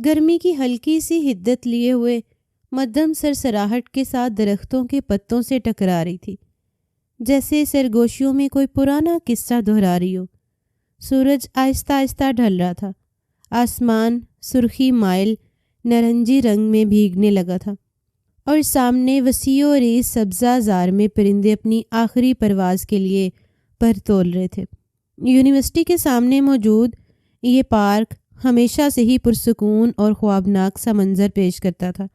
گرمی کی ہلکی سی حدت لیے ہوئے مدھم سرسراہٹ کے ساتھ درختوں کے پتوں سے ٹکرا رہی تھی، جیسے سرگوشیوں میں کوئی پرانا قصہ دہرا رہی ہو۔ سورج آہستہ آہستہ ڈھل رہا تھا، آسمان سرخی مائل نارنجی رنگ میں بھیگنے لگا تھا، اور سامنے وسیع و ریز سبزہ زار میں پرندے اپنی آخری پرواز کے لیے پر تول رہے تھے۔ یونیورسٹی کے سامنے موجود یہ پارک ہمیشہ سے ہی پرسکون اور خوابناک سا منظر پیش کرتا تھا،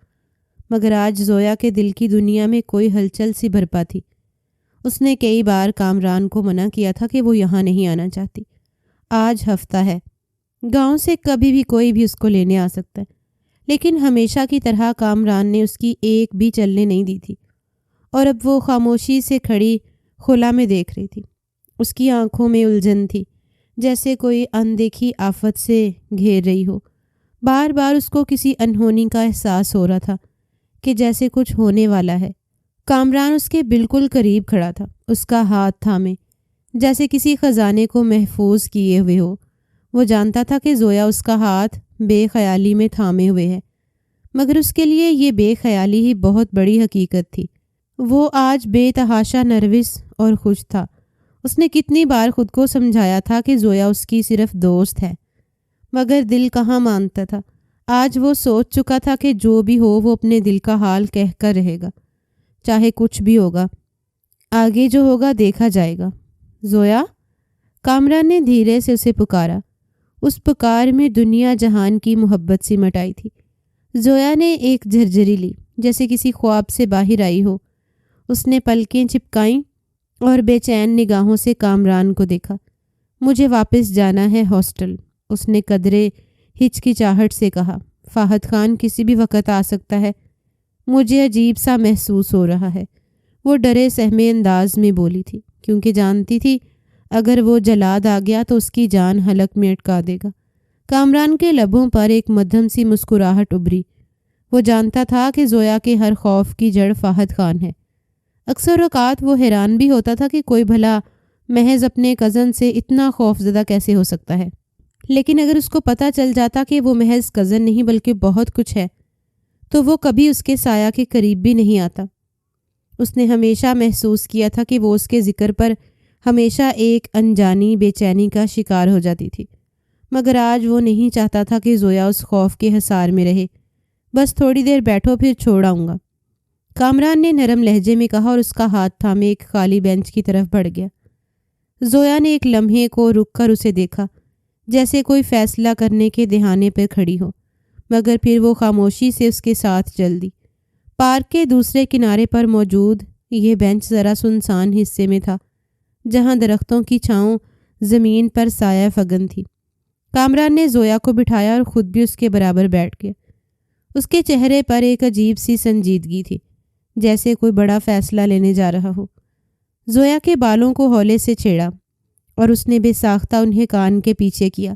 مگر آج زویا کے دل کی دنیا میں کوئی ہلچل سی بھرپا تھی۔ اس نے کئی بار کامران کو منع کیا تھا کہ وہ یہاں نہیں آنا چاہتی۔ آج ہفتہ ہے، گاؤں سے کبھی بھی کوئی بھی اس کو لینے آ سکتا ہے، لیکن ہمیشہ کی طرح کامران نے اس کی ایک بھی چلنے نہیں دی تھی، اور اب وہ خاموشی سے کھڑی خلا میں دیکھ رہی تھی۔ اس کی آنکھوں میں الجھن تھی، جیسے کوئی اندیکھی آفت سے گھیر رہی ہو۔ بار بار اس کو کسی انہونی کا احساس ہو رہا تھا کہ جیسے کچھ ہونے والا ہے۔ کامران اس کے بالکل قریب کھڑا تھا، اس کا ہاتھ تھامے، جیسے کسی خزانے کو محفوظ کیے ہوئے ہو۔ وہ جانتا تھا کہ زویا اس کا ہاتھ بے خیالی میں تھامے ہوئے ہے، مگر اس کے لیے یہ بے خیالی ہی بہت بڑی حقیقت تھی۔ وہ آج بے تحاشا نروس اور خوش تھا۔ اس نے کتنی بار خود کو سمجھایا تھا کہ زویا اس کی صرف دوست ہے، مگر دل کہاں مانتا تھا۔ آج وہ سوچ چکا تھا کہ جو بھی ہو وہ اپنے دل کا حال کہہ کر رہے گا، چاہے کچھ بھی ہوگا، آگے جو ہوگا دیکھا جائے گا۔ زویا، کامران نے دھیرے سے اسے پکارا۔ اس پکار میں دنیا جہان کی محبت سمٹ آئی تھی۔ زویا نے ایک جھرجھری لی، جیسے کسی خواب سے باہر آئی ہو۔ اس نے پلکیں چپکائیں اور بے چین نگاہوں سے کامران کو دیکھا۔ مجھے واپس جانا ہے ہاسٹل، اس نے قدرے ہچکچاہٹ سے کہا۔ فاحد خان کسی بھی وقت آ سکتا ہے، مجھے عجیب سا محسوس ہو رہا ہے، وہ ڈرے سہمے انداز میں بولی تھی، کیونکہ جانتی تھی اگر وہ جلاد آ گیا تو اس کی جان حلق میں اٹکا دے گا۔ کامران کے لبوں پر ایک مدھم سی مسکراہٹ ابھری۔ وہ جانتا تھا کہ زویا کے ہر خوف کی جڑ فاحد خان ہے۔ اکثر اوقات وہ حیران بھی ہوتا تھا کہ کوئی بھلا محض اپنے کزن سے اتنا خوف زدہ کیسے ہو سکتا ہے، لیکن اگر اس کو پتہ چل جاتا کہ وہ محض کزن نہیں بلکہ بہت کچھ ہے، تو وہ کبھی اس کے سایہ کے قریب بھی نہیں آتا۔ اس نے ہمیشہ محسوس کیا تھا کہ وہ اس کے ذکر پر ہمیشہ ایک انجانی بے چینی کا شکار ہو جاتی تھی، مگر آج وہ نہیں چاہتا تھا کہ زویا اس خوف کے حصار میں رہے۔ بس تھوڑی دیر بیٹھو پھر چھوڑ آؤں گا، کامران نے نرم لہجے میں کہا، اور اس کا ہاتھ تھامے ایک خالی بینچ کی طرف بڑھ گیا۔ زویا نے ایک لمحے کو رک کر اسے دیکھا، جیسے کوئی فیصلہ کرنے کے دہانے پر کھڑی ہو، مگر پھر وہ خاموشی سے اس کے ساتھ چل دی۔ پارک کے دوسرے کنارے پر موجود یہ بینچ ذرا سنسان حصے میں تھا، جہاں درختوں کی چھاؤں زمین پر سایہ فگن تھی۔ کامران نے زویا کو بٹھایا اور خود بھی اس کے برابر بیٹھ گیا۔ اس کے چہرے پر ایک عجیب سی سنجیدگی تھی، جیسے کوئی بڑا فیصلہ لینے جا رہا ہو۔ زویا کے بالوں کو ہولے سے چھیڑا اور اس نے بے ساختہ انہیں کان کے پیچھے کیا۔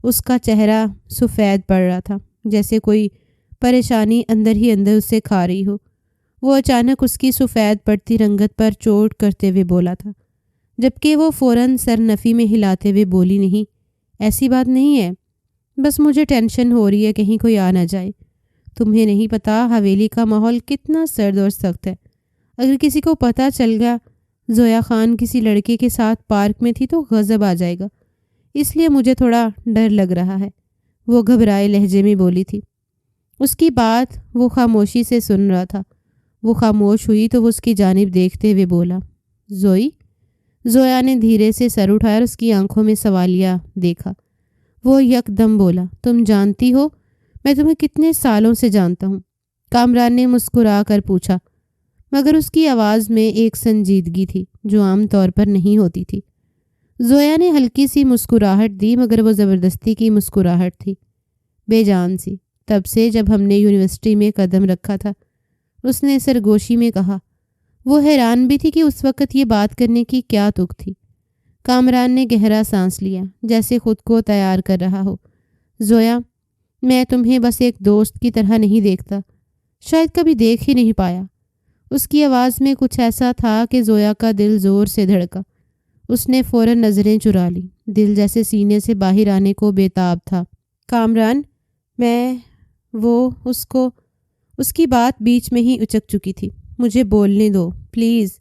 اس کا چہرہ سفید پڑ رہا تھا، جیسے کوئی پریشانی اندر ہی اندر اسے کھا رہی ہو۔ وہ اچانک اس کی سفید پڑتی رنگت پر چوٹ کرتے ہوئے بولا تھا، جبکہ وہ فوراً سر نفی میں ہلاتے ہوئے بولی، نہیں، ایسی بات نہیں ہے، بس مجھے ٹینشن ہو رہی ہے کہیں کوئی آ نہ جائے۔ تمہیں نہیں پتا حویلی کا ماحول کتنا سرد اور سخت ہے، اگر کسی کو پتہ چل گیا زویا خان کسی لڑکے کے ساتھ پارک میں تھی تو غضب آ جائے گا، اس لیے مجھے تھوڑا ڈر لگ رہا ہے، وہ گھبرائے لہجے میں بولی تھی۔ اس کی بات وہ خاموشی سے سن رہا تھا۔ وہ خاموش ہوئی تو وہ اس کی جانب دیکھتے ہوئے بولا، زوئی؟ زویا نے دھیرے سے سر اٹھایا اور اس کی آنکھوں میں سوالیہ دیکھا۔ وہ یک دم بولا، تم جانتی ہو میں تمہیں کتنے سالوں سے جانتا ہوں؟ کامران نے مسکرا کر پوچھا، مگر اس کی آواز میں ایک سنجیدگی تھی جو عام طور پر نہیں ہوتی تھی۔ زویا نے ہلکی سی مسکراہٹ دی، مگر وہ زبردستی کی مسکراہٹ تھی، بے جان سی۔ تب سے جب ہم نے یونیورسٹی میں قدم رکھا تھا، اس نے سرگوشی میں کہا۔ وہ حیران بھی تھی کہ اس وقت یہ بات کرنے کی کیا تک تھی۔ کامران نے گہرا سانس لیا، جیسے خود کو تیار کر رہا ہو۔ زویا، میں تمہیں بس ایک دوست کی طرح نہیں دیکھتا، شاید کبھی دیکھ ہی نہیں پایا۔ اس کی آواز میں کچھ ایسا تھا کہ زویا کا دل زور سے دھڑکا۔ اس نے فوراً نظریں چرا لی، دل جیسے سینے سے باہر آنے کو بے تاب تھا۔ کامران، اس کی بات بیچ میں ہی اچک چکی تھی۔ مجھے بولنے دو پلیز،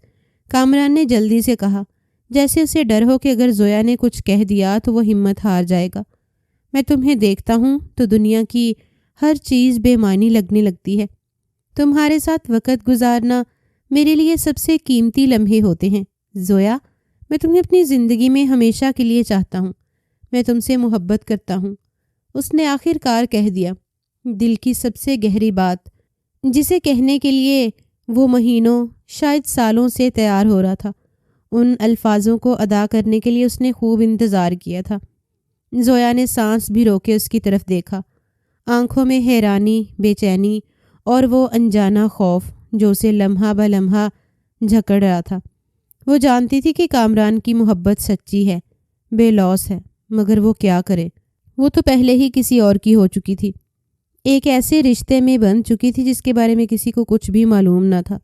کامران نے جلدی سے کہا، جیسے اسے ڈر ہو کہ اگر زویا نے کچھ کہہ دیا تو وہ ہمت ہار جائے گا۔ میں تمہیں دیکھتا ہوں تو دنیا کی ہر چیز بے معنی لگنے لگتی ہے۔ تمہارے ساتھ وقت گزارنا میرے لیے سب سے قیمتی لمحے ہوتے ہیں۔ زویا، میں تمہیں اپنی زندگی میں ہمیشہ کے لیے چاہتا ہوں۔ میں تم سے محبت کرتا ہوں، اس نے آخر کار کہہ دیا، دل کی سب سے گہری بات، جسے کہنے کے لیے وہ مہینوں شاید سالوں سے تیار ہو رہا تھا۔ ان الفاظوں کو ادا کرنے کے لیے اس نے خوب انتظار کیا تھا۔ زویا نے سانس بھی روکے اس کی طرف دیکھا، آنکھوں میں حیرانی، بے چینی اور وہ انجانا خوف جو اسے لمحہ بہ لمحہ جھکڑ رہا تھا۔ وہ جانتی تھی کہ کامران کی محبت سچی ہے، بے لوث ہے، مگر وہ کیا کرے؟ وہ تو پہلے ہی کسی اور کی ہو چکی تھی، ایک ایسے رشتے میں بندھ چکی تھی جس کے بارے میں کسی کو کچھ بھی معلوم نہ تھا،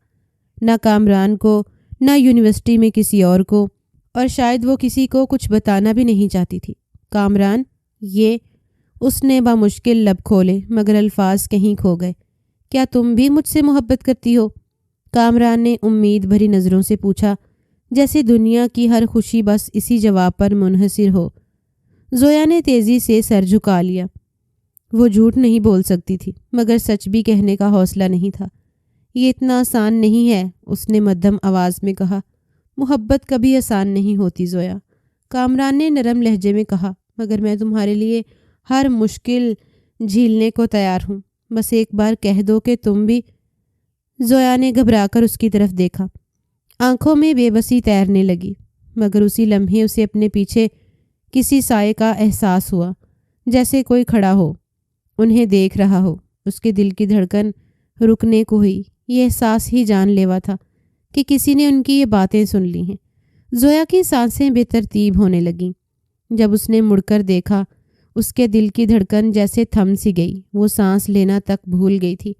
نہ کامران کو، نہ یونیورسٹی میں کسی اور کو، اور شاید وہ کسی کو کچھ بتانا بھی نہیں چاہتی تھی۔ کامران، یہ، اس نے بامشکل لب کھولے مگر الفاظ کہیں کھو گئے۔ کیا تم بھی مجھ سے محبت کرتی ہو؟ کامران نے امید بھری نظروں سے پوچھا، جیسے دنیا کی ہر خوشی بس اسی جواب پر منحصر ہو۔ زویا نے تیزی سے سر جھکا لیا۔ وہ جھوٹ نہیں بول سکتی تھی مگر سچ بھی کہنے کا حوصلہ نہیں تھا۔ یہ اتنا آسان نہیں ہے، اس نے مدھم آواز میں کہا۔ محبت کبھی آسان نہیں ہوتی زویا، کامران نے نرم لہجے میں کہا، مگر میں تمہارے لیے ہر مشکل جھیلنے کو تیار ہوں، بس ایک بار کہہ دو کہ تم بھی۔ زویا نے گھبرا کر اس کی طرف دیکھا، آنکھوں میں بے بسی تیرنے لگی، مگر اسی لمحے اسے اپنے پیچھے کسی سائے کا احساس ہوا، جیسے کوئی کھڑا ہو، انہیں دیکھ رہا ہو۔ اس کے دل کی دھڑکن رکنے کو ہوئی، یہ احساس ہی جان لیوا تھا کہ کسی نے ان کی یہ باتیں سن لی ہیں۔ زویا کی سانسیں بے ترتیب ہونے لگیں۔ جب اس نے مڑ کر دیکھا، اس کے دل کی دھڑکن جیسے تھم سی گئی، وہ سانس لینا تک بھول گئی تھی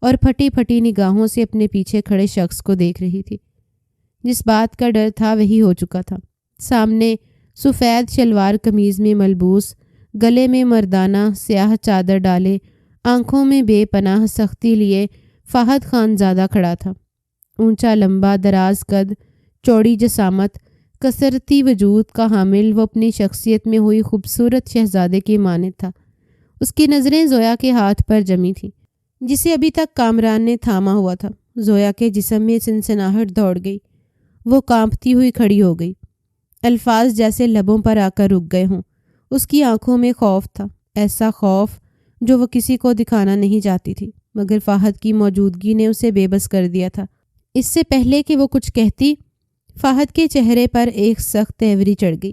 اور پھٹی پھٹی نگاہوں سے اپنے پیچھے کھڑے شخص کو دیکھ رہی تھی۔ جس بات کا ڈر تھا وہی ہو چکا تھا۔ سامنے سفید شلوار قمیض میں ملبوس، گلے میں مردانہ سیاہ چادر ڈالے، آنکھوں میں بے پناہ سختی لیے فہد خان زادہ کھڑا تھا۔ اونچا لمبا دراز قد، چوڑی جسامت، کثرتی وجود کا حامل، وہ اپنی شخصیت میں ہوئی خوبصورت شہزادے کی مانند تھا۔ اس کی نظریں زویا کے ہاتھ پر جمی تھیں، جسے ابھی تک کامران نے تھاما ہوا تھا۔ زویا کے جسم میں سنسناہٹ دوڑ گئی، وہ کانپتی ہوئی کھڑی ہو گئی، الفاظ جیسے لبوں پر آ کر رک گئے ہوں۔ اس کی آنکھوں میں خوف تھا، ایسا خوف جو وہ کسی کو دکھانا نہیں چاہتی تھی، مگر فہد کی موجودگی نے اسے بے بس کر دیا تھا۔ اس سے پہلے کہ وہ کچھ کہتی، فہد کے چہرے پر ایک سخت تیوری چڑھ گئی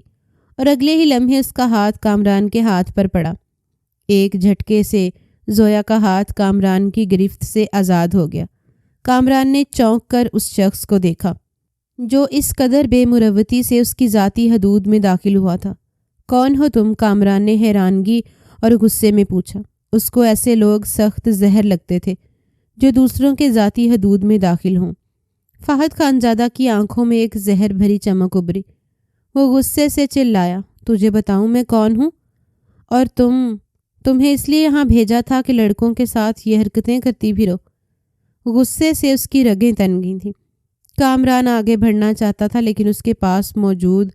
اور اگلے ہی لمحے اس کا ہاتھ کامران کے ہاتھ پر پڑا۔ ایک جھٹکے سے زویا کا ہاتھ کامران کی گرفت سے آزاد ہو گیا۔ کامران نے چونک کر اس شخص کو دیکھا جو اس قدر بے مروتی سے اس کی ذاتی حدود میں داخل ہوا تھا۔ کون ہو تم؟ کامران نے حیرانگی اور غصے میں پوچھا۔ اس کو ایسے لوگ سخت زہر لگتے تھے جو دوسروں کے ذاتی حدود میں داخل ہوں۔ فہد خانزادہ کی آنکھوں میں ایک زہر بھری چمک ابھری۔ وہ غصے سے چلایا، تجھے بتاؤں میں کون ہوں؟ اور تمہیں اس لیے یہاں بھیجا تھا کہ لڑکوں کے ساتھ یہ حرکتیں کرتی پھرو؟ غصے سے اس کی رگیں تن گئی تھیں۔ کامران آگے بڑھنا چاہتا تھا لیکن اس کے پاس موجود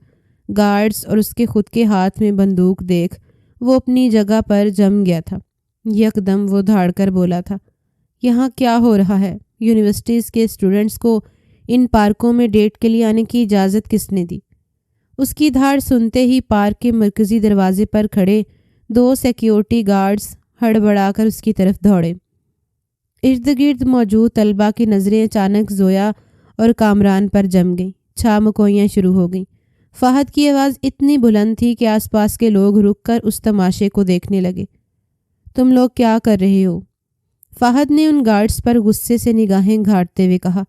گارڈز اور اس کے خود کے ہاتھ میں بندوق دیکھ وہ اپنی جگہ پر جم گیا تھا۔ یکدم وہ دھاڑ کر بولا تھا، یہاں کیا ہو رہا ہے؟ یونیورسٹیز کے اسٹوڈنٹس کو ان پارکوں میں ڈیٹ کے لیے آنے کی اجازت کس نے دی؟ اس کی دھاڑ سنتے ہی پارک کے مرکزی دروازے پر کھڑے 2 سیکیورٹی گارڈز ہڑبڑا کر اس کی طرف دوڑے۔ ارد گرد موجود طلبہ کی نظریں اچانک زویا اور کامران پر جم گئیں، چھامکوئیاں شروع ہو گئیں۔ فہد کی آواز اتنی بلند تھی کہ آس پاس کے لوگ رک کر اس تماشے کو دیکھنے لگے۔ تم لوگ کیا کر رہے ہو؟ فہد نے ان گارڈز پر غصے سے نگاہیں گھاٹتے ہوئے کہا،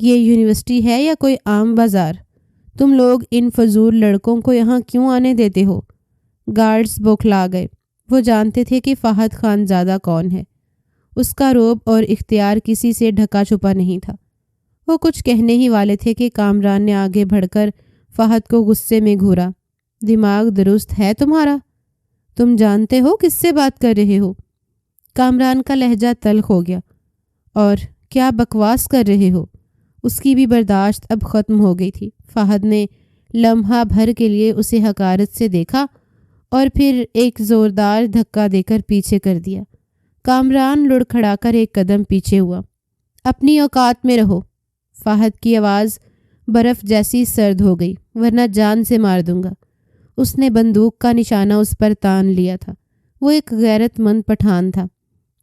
یہ یونیورسٹی ہے یا کوئی عام بازار؟ تم لوگ ان فضول لڑکوں کو یہاں کیوں آنے دیتے ہو؟ گارڈز بوکھلا گئے۔ وہ جانتے تھے کہ فہد خانزادہ کون ہے۔ اس کا رعب اور اختیار کسی سے ڈھکا چھپا نہیں تھا۔ وہ کچھ کہنے ہی والے تھے کہ کامران نے آگے بڑھ کر فہد کو غصے میں گھورا۔ دماغ درست ہے تمہارا؟ تم جانتے ہو کس سے بات کر رہے ہو؟ کامران کا لہجہ تلخ ہو گیا۔ اور کیا بکواس کر رہے ہو؟ اس کی بھی برداشت اب ختم ہو گئی تھی۔ فہد نے لمحہ بھر کے لیے اسے حقارت سے دیکھا اور پھر ایک زوردار دھکا دے کر پیچھے کر دیا۔ کامران لڑکھڑا کر ایک قدم پیچھے ہوا۔ اپنی اوقات میں رہو۔ فہد کی آواز برف جیسی سرد ہو گئی، ورنہ جان سے مار دوں گا۔ اس نے بندوق کا نشانہ اس پر تان لیا تھا۔ وہ ایک غیرت مند پٹھان تھا۔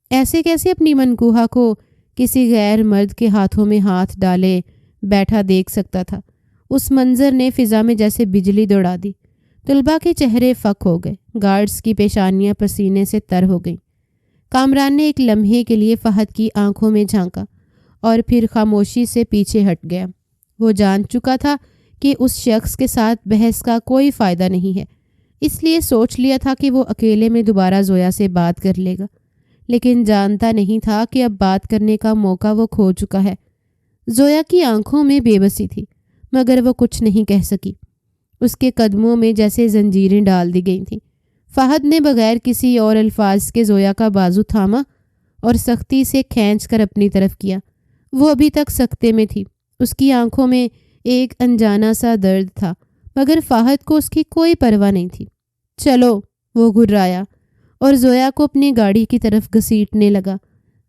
ایسے کیسے اپنی منکوہا کو کسی غیر مرد کے ہاتھوں میں ہاتھ ڈالے بیٹھا دیکھ سکتا تھا؟ اس منظر نے فضا میں جیسے بجلی دوڑا دی۔ طلباء کے چہرے فک ہو گئے، گارڈز کی پیشانیاں پسینے سے تر ہو گئیں۔ کامران نے ایک لمحے کے لیے فہد کی آنکھوں میں جھانکا اور پھر خاموشی سے پیچھے ہٹ گیا۔ وہ جان چکا تھا کہ اس شخص کے ساتھ بحث کا کوئی فائدہ نہیں ہے، اس لیے سوچ لیا تھا کہ وہ اکیلے میں دوبارہ زویا سے بات کر لے گا، لیکن جانتا نہیں تھا کہ اب بات کرنے کا موقع وہ کھو چکا ہے۔ زویا کی آنکھوں میں بے بسی تھی، مگر وہ کچھ نہیں کہہ سکی۔ اس کے قدموں میں جیسے زنجیریں ڈال دی گئی تھیں۔ فہد نے بغیر کسی اور الفاظ کے زویا کا بازو تھاما اور سختی سے کھینچ کر اپنی طرف کیا۔ وہ ابھی تک سکتے میں تھی۔ اس کی آنکھوں میں ایک انجانا سا درد تھا، مگر فہد کو اس کی کوئی پرواہ نہیں تھی۔ چلو، وہ گھرایا اور زویا کو اپنی گاڑی کی طرف گھسیٹنے لگا۔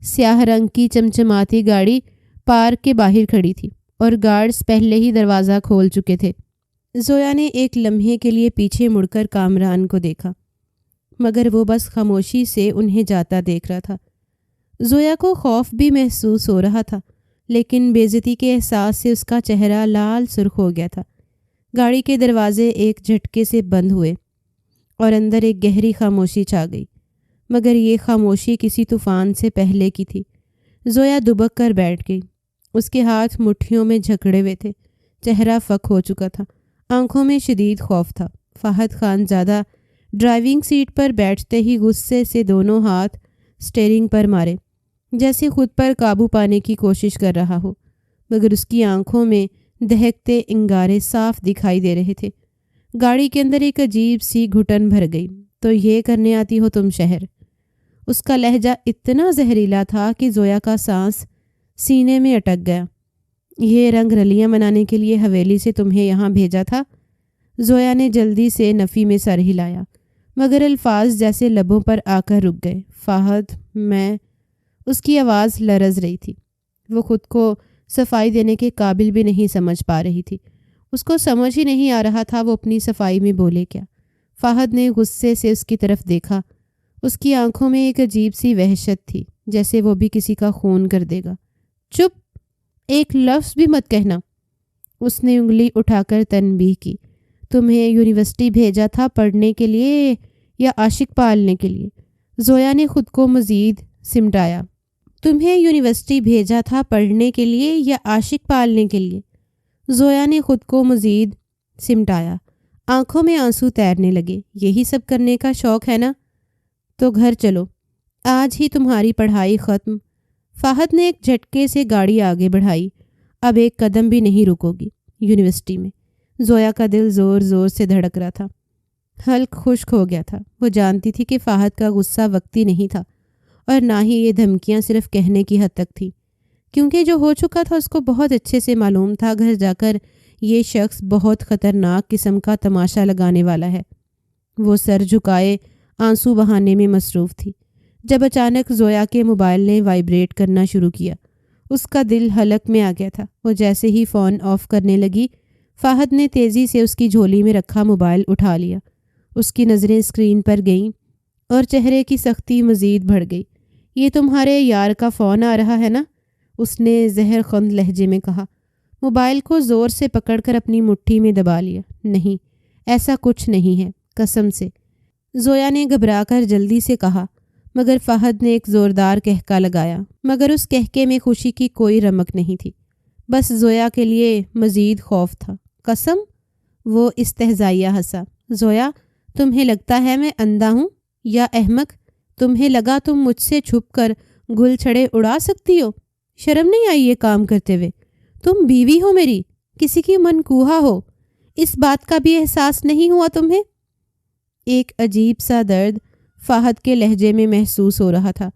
سیاہ رنگ کی چمچماتی گاڑی پارک کے باہر کھڑی تھی اور گارڈز پہلے ہی دروازہ کھول چکے تھے۔ زویا نے ایک لمحے کے لیے پیچھے مڑ کر کامران کو دیکھا، مگر وہ بس خاموشی سے انہیں جاتا دیکھ رہا تھا۔ زویا کو خوف بھی محسوس ہو رہا تھا، لیکن بے عزتی کے احساس سے اس کا چہرہ لال سرخ ہو گیا تھا۔ گاڑی کے دروازے ایک جھٹکے سے بند ہوئے اور اندر ایک گہری خاموشی چھا گئی، مگر یہ خاموشی کسی طوفان سے پہلے کی تھی۔ زویا دبک کر بیٹھ گئی۔ اس کے ہاتھ مٹھیوں میں جھکڑے ہوئے تھے، چہرہ فک ہو چکا تھا، آنکھوں میں شدید خوف تھا۔ فہد خان زادہ ڈرائیونگ سیٹ پر بیٹھتے ہی غصے سے دونوں ہاتھ سٹیئرنگ پر مارے، جیسے خود پر قابو پانے کی کوشش کر رہا ہو، مگر اس کی آنکھوں میں دہکتے انگارے صاف دکھائی دے رہے تھے۔ گاڑی کے اندر ایک عجیب سی گھٹن بھر گئی۔ تو یہ کرنے آتی ہو تم شہر؟ اس کا لہجہ اتنا زہریلا تھا کہ زویا کا سانس سینے میں اٹک گیا۔ یہ رنگ رلیاں منانے کے لیے حویلی سے تمہیں یہاں بھیجا تھا؟ زویا نے جلدی سے نفی میں سر ہلایا، مگر الفاظ جیسے لبوں پر آ کر رک گئے۔ فہد، میں… اس کی آواز لرز رہی تھی۔ وہ خود کو صفائی دینے کے قابل بھی نہیں سمجھ پا رہی تھی۔ اس کو سمجھ ہی نہیں آ رہا تھا وہ اپنی صفائی میں بولے کیا۔ فہد نے غصے سے اس کی طرف دیکھا۔ اس کی آنکھوں میں ایک عجیب سی وحشت تھی، جیسے وہ بھی کسی کا خون کر دے گا۔ چپ، ایک لفظ بھی مت کہنا۔ اس نے انگلی اٹھا کر تنبیہ کی۔ تمہیں یونیورسٹی بھیجا تھا پڑھنے کے لیے یا عاشق پالنے کے لیے؟ زویا نے خود کو مزید سمٹایا۔ تمہیں یونیورسٹی بھیجا تھا پڑھنے کے لیے یا عاشق پالنے کے لیے؟ زویا نے خود کو مزید سمٹایا۔ آنکھوں میں آنسو تیرنے لگے۔ یہی سب کرنے کا شوق ہے نا؟ تو گھر چلو، آج ہی تمہاری پڑھائی ختم۔ فہد نے ایک جھٹکے سے گاڑی آگے بڑھائی۔ اب ایک قدم بھی نہیں رکو گی یونیورسٹی میں۔ زویا کا دل زور زور سے دھڑک رہا تھا، حلق خشک ہو گیا تھا۔ وہ جانتی تھی کہ فہد کا غصہ وقتی نہیں تھا، اور نہ ہی یہ دھمکیاں صرف کہنے کی حد تک تھی، کیونکہ جو ہو چکا تھا اس کو بہت اچھے سے معلوم تھا۔ گھر جا کر یہ شخص بہت خطرناک قسم کا تماشا لگانے والا ہے۔ وہ سر جھکائے آنسو بہانے میں مصروف تھی، جب اچانک زویا کے موبائل نے وائبریٹ کرنا شروع کیا۔ اس کا دل حلق میں آ گیا تھا۔ وہ جیسے ہی فون آف کرنے لگی، فہد نے تیزی سے اس کی جھولی میں رکھا موبائل اٹھا لیا۔ اس کی نظریں اسکرین پر گئیں اور چہرے کی سختی مزید بڑھ گئی۔ یہ تمہارے یار کا فون آ رہا ہے نا؟ اس نے زہر خند لہجے میں کہا۔ موبائل کو زور سے پکڑ کر اپنی مٹھی میں دبا لیا۔ نہیں، ایسا کچھ نہیں ہے، قسم سے، زویا نے گھبرا کر جلدی سے کہا، مگر فہد نے ایک زوردار کہکا لگایا، مگر اس کہکے میں خوشی کی کوئی رمق نہیں تھی، بس زویا کے لیے مزید خوف تھا۔ قسم؟ وہ استہزائیہ ہنسا۔ زویا، تمہیں لگتا ہے میں اندھا ہوں یا احمق؟ تمہیں لگا تم مجھ سے چھپ کر گل چھڑے اڑا سکتی ہو؟ شرم نہیں آئی یہ کام کرتے ہوئے؟ تم بیوی ہو میری، کسی کی منکوہا ہو، اس بات کا بھی احساس نہیں ہوا تمہیں؟ ایک عجیب سا درد فہد کے لہجے میں محسوس ہو رہا تھا۔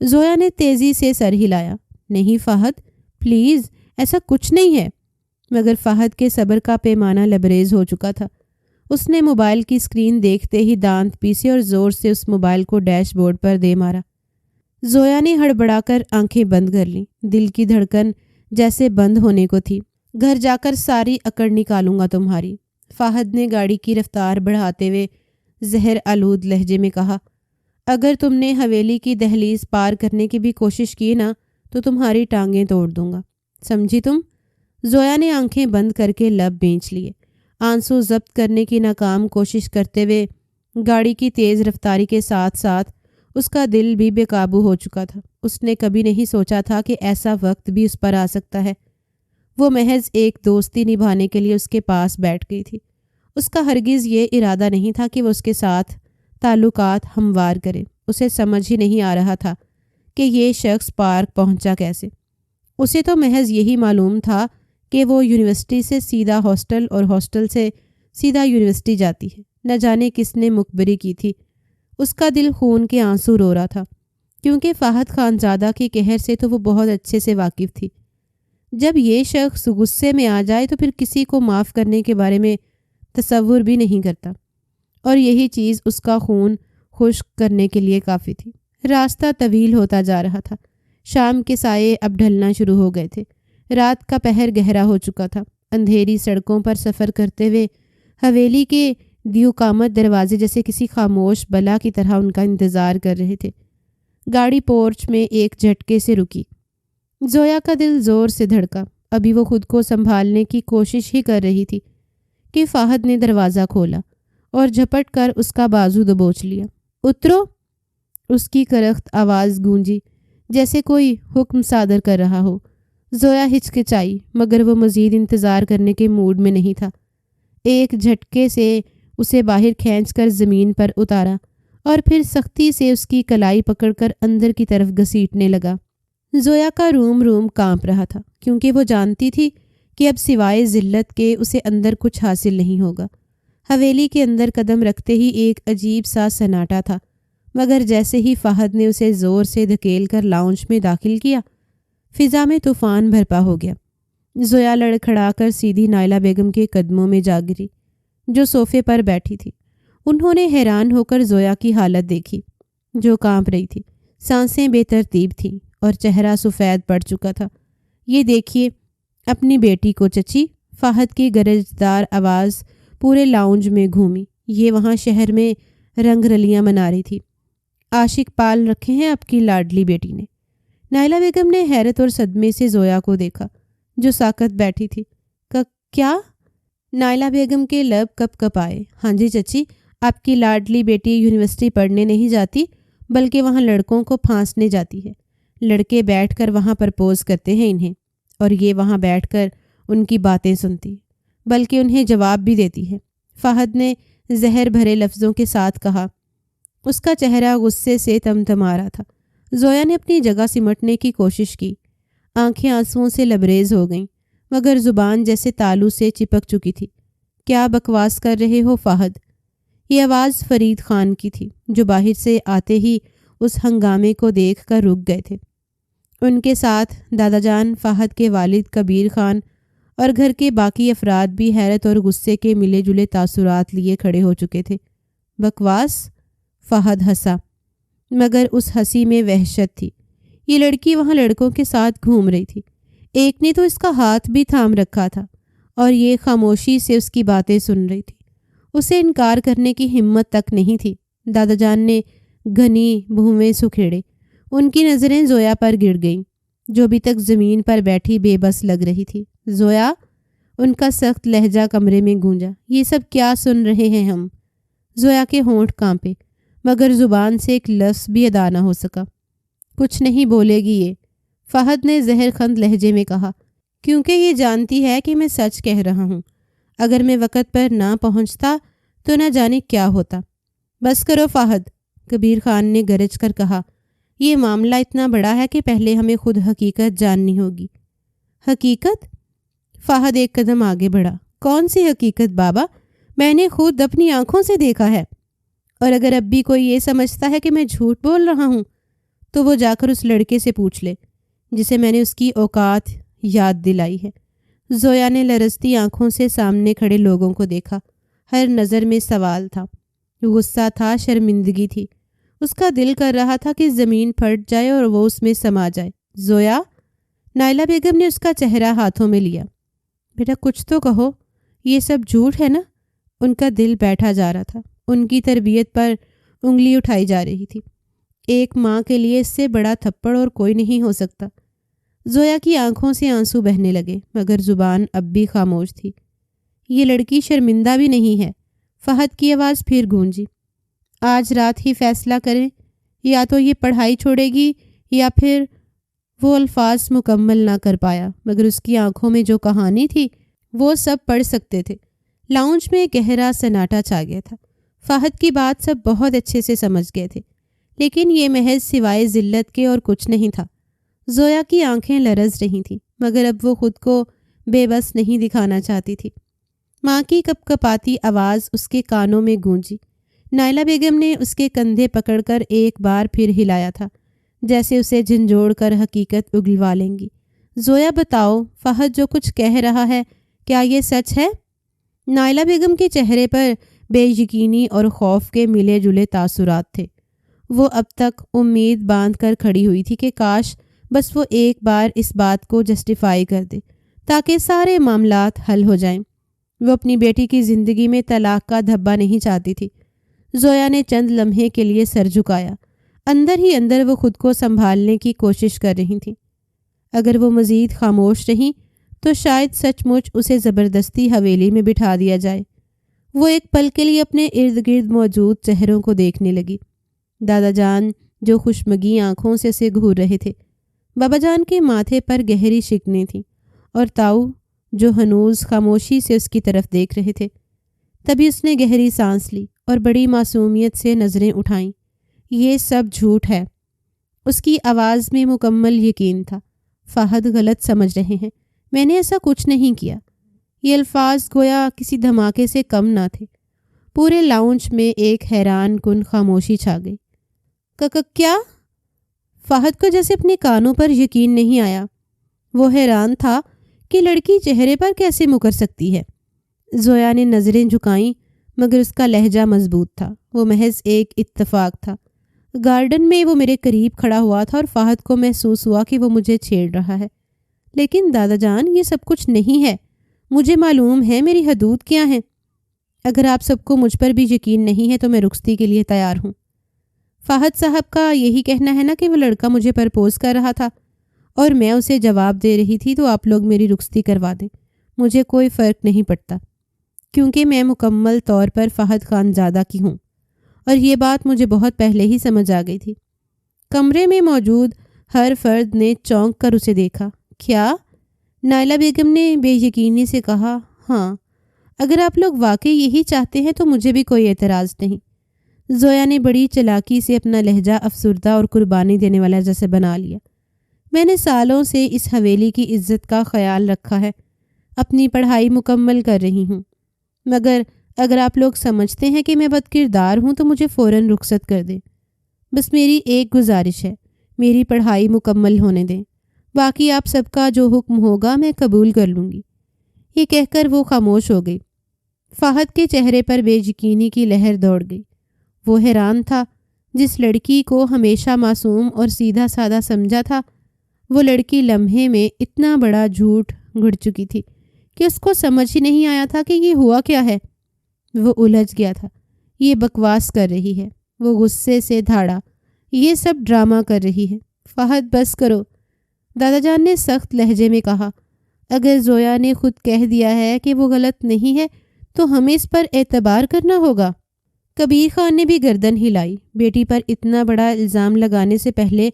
زویا نے تیزی سے سر ہلایا۔ نہیں فہد، پلیز، ایسا کچھ نہیں ہے۔ مگر فہد کے صبر کا پیمانہ لبریز ہو چکا تھا۔ اس نے موبائل کی اسکرین دیکھتے ہی دانت پیسے اور زور سے اس موبائل کو ڈیش بورڈ پر دے مارا۔ زویا نے ہڑبڑا کر آنکھیں بند کر لیں۔ دل کی دھڑکن جیسے بند ہونے کو تھی۔ گھر جا کر ساری اکڑ نکالوں گا تمہاری، فہد نے گاڑی کی رفتار بڑھاتے ہوئے زہر آلود لہجے میں کہا۔ اگر تم نے حویلی کی دہلیز پار کرنے کی بھی کوشش کی نا تو تمہاری ٹانگیں توڑ دوں گا، سمجھی تم؟ زویا نے آنکھیں بند کر کے لب بینچ لیے۔ آنسو ضبط کرنے کی ناکام کوشش کرتے ہوئے گاڑی کی تیز رفتاری کے ساتھ ساتھ اس کا دل بھی بے قابو ہو چکا تھا۔ اس نے کبھی نہیں سوچا تھا کہ ایسا وقت بھی اس پر آ سکتا ہے۔ وہ محض ایک دوستی نبھانے کے لیے اس کے پاس بیٹھ گئی تھی۔ اس کا ہرگز یہ ارادہ نہیں تھا کہ وہ اس کے ساتھ تعلقات ہموار کرے۔ اسے سمجھ ہی نہیں آ رہا تھا کہ یہ شخص پارک پہنچا کیسے۔ اسے تو محض یہی معلوم تھا کہ وہ یونیورسٹی سے سیدھا ہاسٹل اور ہاسٹل سے سیدھا یونیورسٹی جاتی ہے۔ نہ جانے کس نے مخبری کی تھی۔ اس کا دل خون کے آنسو رو رہا تھا، کیونکہ فہد خانزادہ کے قہر سے تو وہ بہت اچھے سے واقف تھی۔ جب یہ شخص غصے میں آ جائے تو پھر کسی کو معاف کرنے کے بارے میں تصور بھی نہیں کرتا، اور یہی چیز اس کا خون خشک کرنے کے لیے کافی تھی۔ راستہ طویل ہوتا جا رہا تھا۔ شام کے سائے اب ڈھلنا شروع ہو گئے تھے۔ رات کا پہر گہرا ہو چکا تھا۔ اندھیری سڑکوں پر سفر کرتے ہوئے حویلی کے دیو قامت دروازے جیسے کسی خاموش بلا کی طرح ان کا انتظار کر رہے تھے۔ گاڑی پورچ میں ایک جھٹکے سے رکی۔ زویا کا دل زور سے دھڑکا۔ ابھی وہ خود کو سنبھالنے کی کوشش ہی کر رہی تھی کہ فہد نے دروازہ کھولا اور جھپٹ کر اس کا بازو دبوچ لیا۔ اترو، اس کی کرخت آواز گونجی جیسے کوئی حکم صادر کر رہا ہو۔ زویا ہچکچائی، مگر وہ مزید انتظار کرنے کے موڈ میں نہیں تھا۔ ایک جھٹکے سے اسے باہر کھینچ کر زمین پر اتارا اور پھر سختی سے اس کی کلائی پکڑ کر اندر کی طرف گھسیٹنے لگا۔ زویا کا روم روم کانپ رہا تھا، کیونکہ وہ جانتی تھی کہ اب سوائے ذلت کے اسے اندر کچھ حاصل نہیں ہوگا۔ حویلی کے اندر قدم رکھتے ہی ایک عجیب سا سناٹا تھا، مگر جیسے ہی فہد نے اسے زور سے دھکیل کر لاؤنج میں داخل کیا، فضا میں طوفان برپا ہو گیا۔ زویا لڑکھڑا کر سیدھی نائلہ بیگم کے قدموں میں جا گری، جو صوفے پر بیٹھی تھی۔ انہوں نے حیران ہو کر زویا کی حالت دیکھی، جو کانپ رہی تھی، سانسیں بے ترتیب تھیں اور چہرہ سفید پڑ چکا تھا۔ یہ دیکھیے اپنی بیٹی کو چچی، فہد کی گرجدار آواز پورے لاؤنج میں گھومی۔ یہ وہاں شہر میں رنگ رلیاں منا رہی تھی۔ عاشق پال رکھے ہیں آپ کی لاڈلی بیٹی نے۔ نائلہ بیگم نے حیرت اور صدمے سے زویا کو دیکھا، جو ساکت بیٹھی تھی۔ کیا؟ نائلہ بیگم کے لب کپ کپ آئے۔ ہاں جی چچی، آپ کی لاڈلی بیٹی یونیورسٹی پڑھنے نہیں جاتی، بلکہ وہاں لڑکوں کو پھانسنے جاتی ہے۔ لڑکے بیٹھ کر وہاں پرپوز کرتے ہیں انہیں، اور یہ وہاں بیٹھ کر ان کی باتیں سنتی، بلکہ انہیں جواب بھی دیتی ہے، فہد نے زہر بھرے لفظوں کے ساتھ کہا۔ اس کا چہرہ غصے سے تمتما رہا تھا۔ زویا نے اپنی جگہ سمٹنے کی کوشش کی۔ آنکھیں آنسوؤں سے لبریز ہو گئیں، مگر زبان جیسے تالو سے چپک چکی تھی۔ کیا بکواس کر رہے ہو فہد؟ یہ آواز فرید خان کی تھی، جو باہر سے آتے ہی اس ہنگامے کو دیکھ کر رک گئے تھے۔ ان کے ساتھ دادا جان، فہد کے والد کبیر خان اور گھر کے باقی افراد بھی حیرت اور غصے کے ملے جلے تاثرات لیے کھڑے ہو چکے تھے۔ بکواس؟ فہد ہنسا، مگر اس ہنسی میں وحشت تھی۔ یہ لڑکی وہاں لڑکوں کے ساتھ گھوم رہی تھی، ایک نے تو اس کا ہاتھ بھی تھام رکھا تھا، اور یہ خاموشی سے اس کی باتیں سن رہی تھی۔ اسے انکار کرنے کی ہمت تک نہیں تھی۔ دادا جان نے گھنی بھویں سکھیڑے۔ ان کی نظریں زویا پر گر گئیں، جو ابھی تک زمین پر بیٹھی بے بس لگ رہی تھی۔ زویا، ان کا سخت لہجہ کمرے میں گونجا، یہ سب کیا سن رہے ہیں ہم؟ زویا کے ہونٹ کانپے، مگر زبان سے ایک لفظ بھی ادا نہ ہو سکا۔ کچھ نہیں بولے گی یہ، فہد نے زہر خند لہجے میں کہا، کیونکہ یہ جانتی ہے کہ میں سچ کہہ رہا ہوں۔ اگر میں وقت پر نہ پہنچتا تو نہ جانے کیا ہوتا۔ بس کرو فہد، کبیر خان نے گرج کر کہا۔ یہ معاملہ اتنا بڑا ہے کہ پہلے ہمیں خود حقیقت جاننی ہوگی۔ حقیقت؟ فہد ایک قدم آگے بڑھا۔ کون سی حقیقت بابا؟ میں نے خود اپنی آنکھوں سے دیکھا ہے۔ اور اگر اب بھی کوئی یہ سمجھتا ہے کہ میں جھوٹ بول رہا ہوں تو وہ جا کر اس لڑکے سے پوچھ لے جسے میں نے اس کی اوقات یاد دلائی ہے۔ زویا نے لرزتی آنکھوں سے سامنے کھڑے لوگوں کو دیکھا۔ ہر نظر میں سوال تھا، غصہ تھا، شرمندگی تھی۔ اس کا دل کر رہا تھا کہ زمین پھٹ جائے اور وہ اس میں سما جائے۔ زویا، نائلہ بیگم نے اس کا چہرہ ہاتھوں میں لیا۔ بیٹا کچھ تو کہو، یہ سب جھوٹ ہے نا؟ ان کا دل بیٹھا جا رہا تھا، ان کی تربیت پر انگلی اٹھائی جا رہی تھی۔ ایک ماں کے لیے اس سے بڑا تھپڑ اور کوئی نہیں ہو سکتا۔ زویا کی آنکھوں سے آنسو بہنے لگے مگر زبان اب بھی خاموش تھی۔ یہ لڑکی شرمندہ بھی نہیں ہے۔ فہد کی آواز پھر گونجی۔ آج رات ہی فیصلہ کریں، یا تو یہ پڑھائی چھوڑے گی یا پھر… وہ الفاظ مکمل نہ کر پایا مگر اس کی آنکھوں میں جو کہانی تھی وہ سب پڑھ سکتے تھے۔ لاؤنج میں گہرا سناٹا چھا گیا تھا۔ فہد کی بات سب بہت اچھے سے سمجھ گئے تھے لیکن یہ محض سوائے ذلت کے اور کچھ نہیں تھا۔ زویا کی آنکھیں لرز رہی تھیں مگر اب وہ خود کو بے بس نہیں دکھانا چاہتی تھی۔ ماں کی کپ کپاتی آواز اس کے کانوں میں گونجی۔ نائلہ بیگم نے اس کے کندھے پکڑ کر ایک بار پھر ہلایا تھا جیسے اسے جھنجھوڑ کر حقیقت اگلوا لیں گی۔ زویا بتاؤ، فہد جو کچھ کہہ رہا ہے کیا یہ سچ ہے؟ نائلہ بیگم کے چہرے پر بے یقینی اور خوف کے ملے جلے تاثرات تھے۔ وہ اب تک امید باندھ کر کھڑی ہوئی تھی کہ کاش بس وہ ایک بار اس بات کو جسٹیفائی کر دے تاکہ سارے معاملات حل ہو جائیں۔ وہ اپنی بیٹی کی زندگی میں طلاق کا دھبا نہیں چاہتی تھی۔ زویا نے چند لمحے کے لیے سر جھکایا۔ اندر ہی اندر وہ خود کو سنبھالنے کی کوشش کر رہی تھیں۔ اگر وہ مزید خاموش رہیں تو شاید سچ مچ اسے زبردستی حویلی میں بٹھا دیا جائے۔ وہ ایک پل کے لیے اپنے ارد گرد موجود چہروں کو دیکھنے لگی۔ دادا جان جو خوشمگی آنکھوں سے اسے گھور رہے تھے، بابا جان کے ماتھے پر گہری شکنیں تھیں اور تاؤ جو ہنوز خاموشی سے اس کی طرف دیکھ رہے تھے۔ تبھی اس نے گہری سانس لی اور بڑی معصومیت سے نظریں اٹھائیں۔ یہ سب جھوٹ ہے۔ اس کی آواز میں مکمل یقین تھا۔ فہد غلط سمجھ رہے ہیں، میں نے ایسا کچھ نہیں کیا۔ یہ الفاظ گویا کسی دھماکے سے کم نہ تھے۔ پورے لاؤنج میں ایک حیران کن خاموشی چھا گئی۔ کیا؟ فہد کو جیسے اپنے کانوں پر یقین نہیں آیا۔ وہ حیران تھا کہ لڑکی چہرے پر کیسے مکر سکتی ہے۔ زویا نے نظریں جھکائیں مگر اس کا لہجہ مضبوط تھا۔ وہ محض ایک اتفاق تھا۔ گارڈن میں وہ میرے قریب کھڑا ہوا تھا اور فہد کو محسوس ہوا کہ وہ مجھے چھیڑ رہا ہے۔ لیکن دادا جان یہ سب کچھ نہیں ہے۔ مجھے معلوم ہے میری حدود کیا ہیں۔ اگر آپ سب کو مجھ پر بھی یقین نہیں ہے تو میں رخصتی کے لیے تیار ہوں۔ فہد صاحب کا یہی کہنا ہے نا کہ وہ لڑکا مجھے پرپوز کر رہا تھا اور میں اسے جواب دے رہی تھی تو آپ لوگ میری رخصتی کروا دیں، مجھے کوئی فرق نہیں پڑتا، کیونکہ میں مکمل طور پر فہد خانزادہ کی ہوں اور یہ بات مجھے بہت پہلے ہی سمجھ آ گئی تھی۔ کمرے میں موجود ہر فرد نے چونک کر اسے دیکھا۔ کیا؟ نائلہ بیگم نے بے یقینی سے کہا۔ ہاں، اگر آپ لوگ واقعی یہی چاہتے ہیں تو مجھے بھی کوئی اعتراض نہیں۔ زویا نے بڑی چلاکی سے اپنا لہجہ افسردہ اور قربانی دینے والا جیسے بنا لیا۔ میں نے سالوں سے اس حویلی کی عزت کا خیال رکھا ہے، اپنی پڑھائی مکمل کر رہی ہوں، مگر اگر آپ لوگ سمجھتے ہیں کہ میں بد کردار ہوں تو مجھے فوراً رخصت کر دیں۔ بس میری ایک گزارش ہے، میری پڑھائی مکمل ہونے دیں، باقی آپ سب کا جو حکم ہوگا میں قبول کر لوں گی۔ یہ کہہ کر وہ خاموش ہو گئی۔ فہد کے چہرے پر بے یقینی کی لہر دوڑ گئی۔ وہ حیران تھا۔ جس لڑکی کو ہمیشہ معصوم اور سیدھا سادہ سمجھا تھا، وہ لڑکی لمحے میں اتنا بڑا جھوٹ گھڑ چکی تھی کہ اس کو سمجھ ہی نہیں آیا تھا کہ یہ ہوا کیا ہے۔ وہ الجھ گیا تھا۔ یہ بکواس کر رہی ہے۔ وہ غصے سے دھاڑا۔ یہ سب ڈرامہ کر رہی ہے۔ فہد بس کرو، دادا جان نے سخت لہجے میں کہا۔ اگر زویا نے خود کہہ دیا ہے کہ وہ غلط نہیں ہے تو ہمیں اس پر اعتبار کرنا ہوگا۔ کبیر خان نے بھی گردن ہلائی۔ بیٹی پر اتنا بڑا الزام لگانے سے پہلے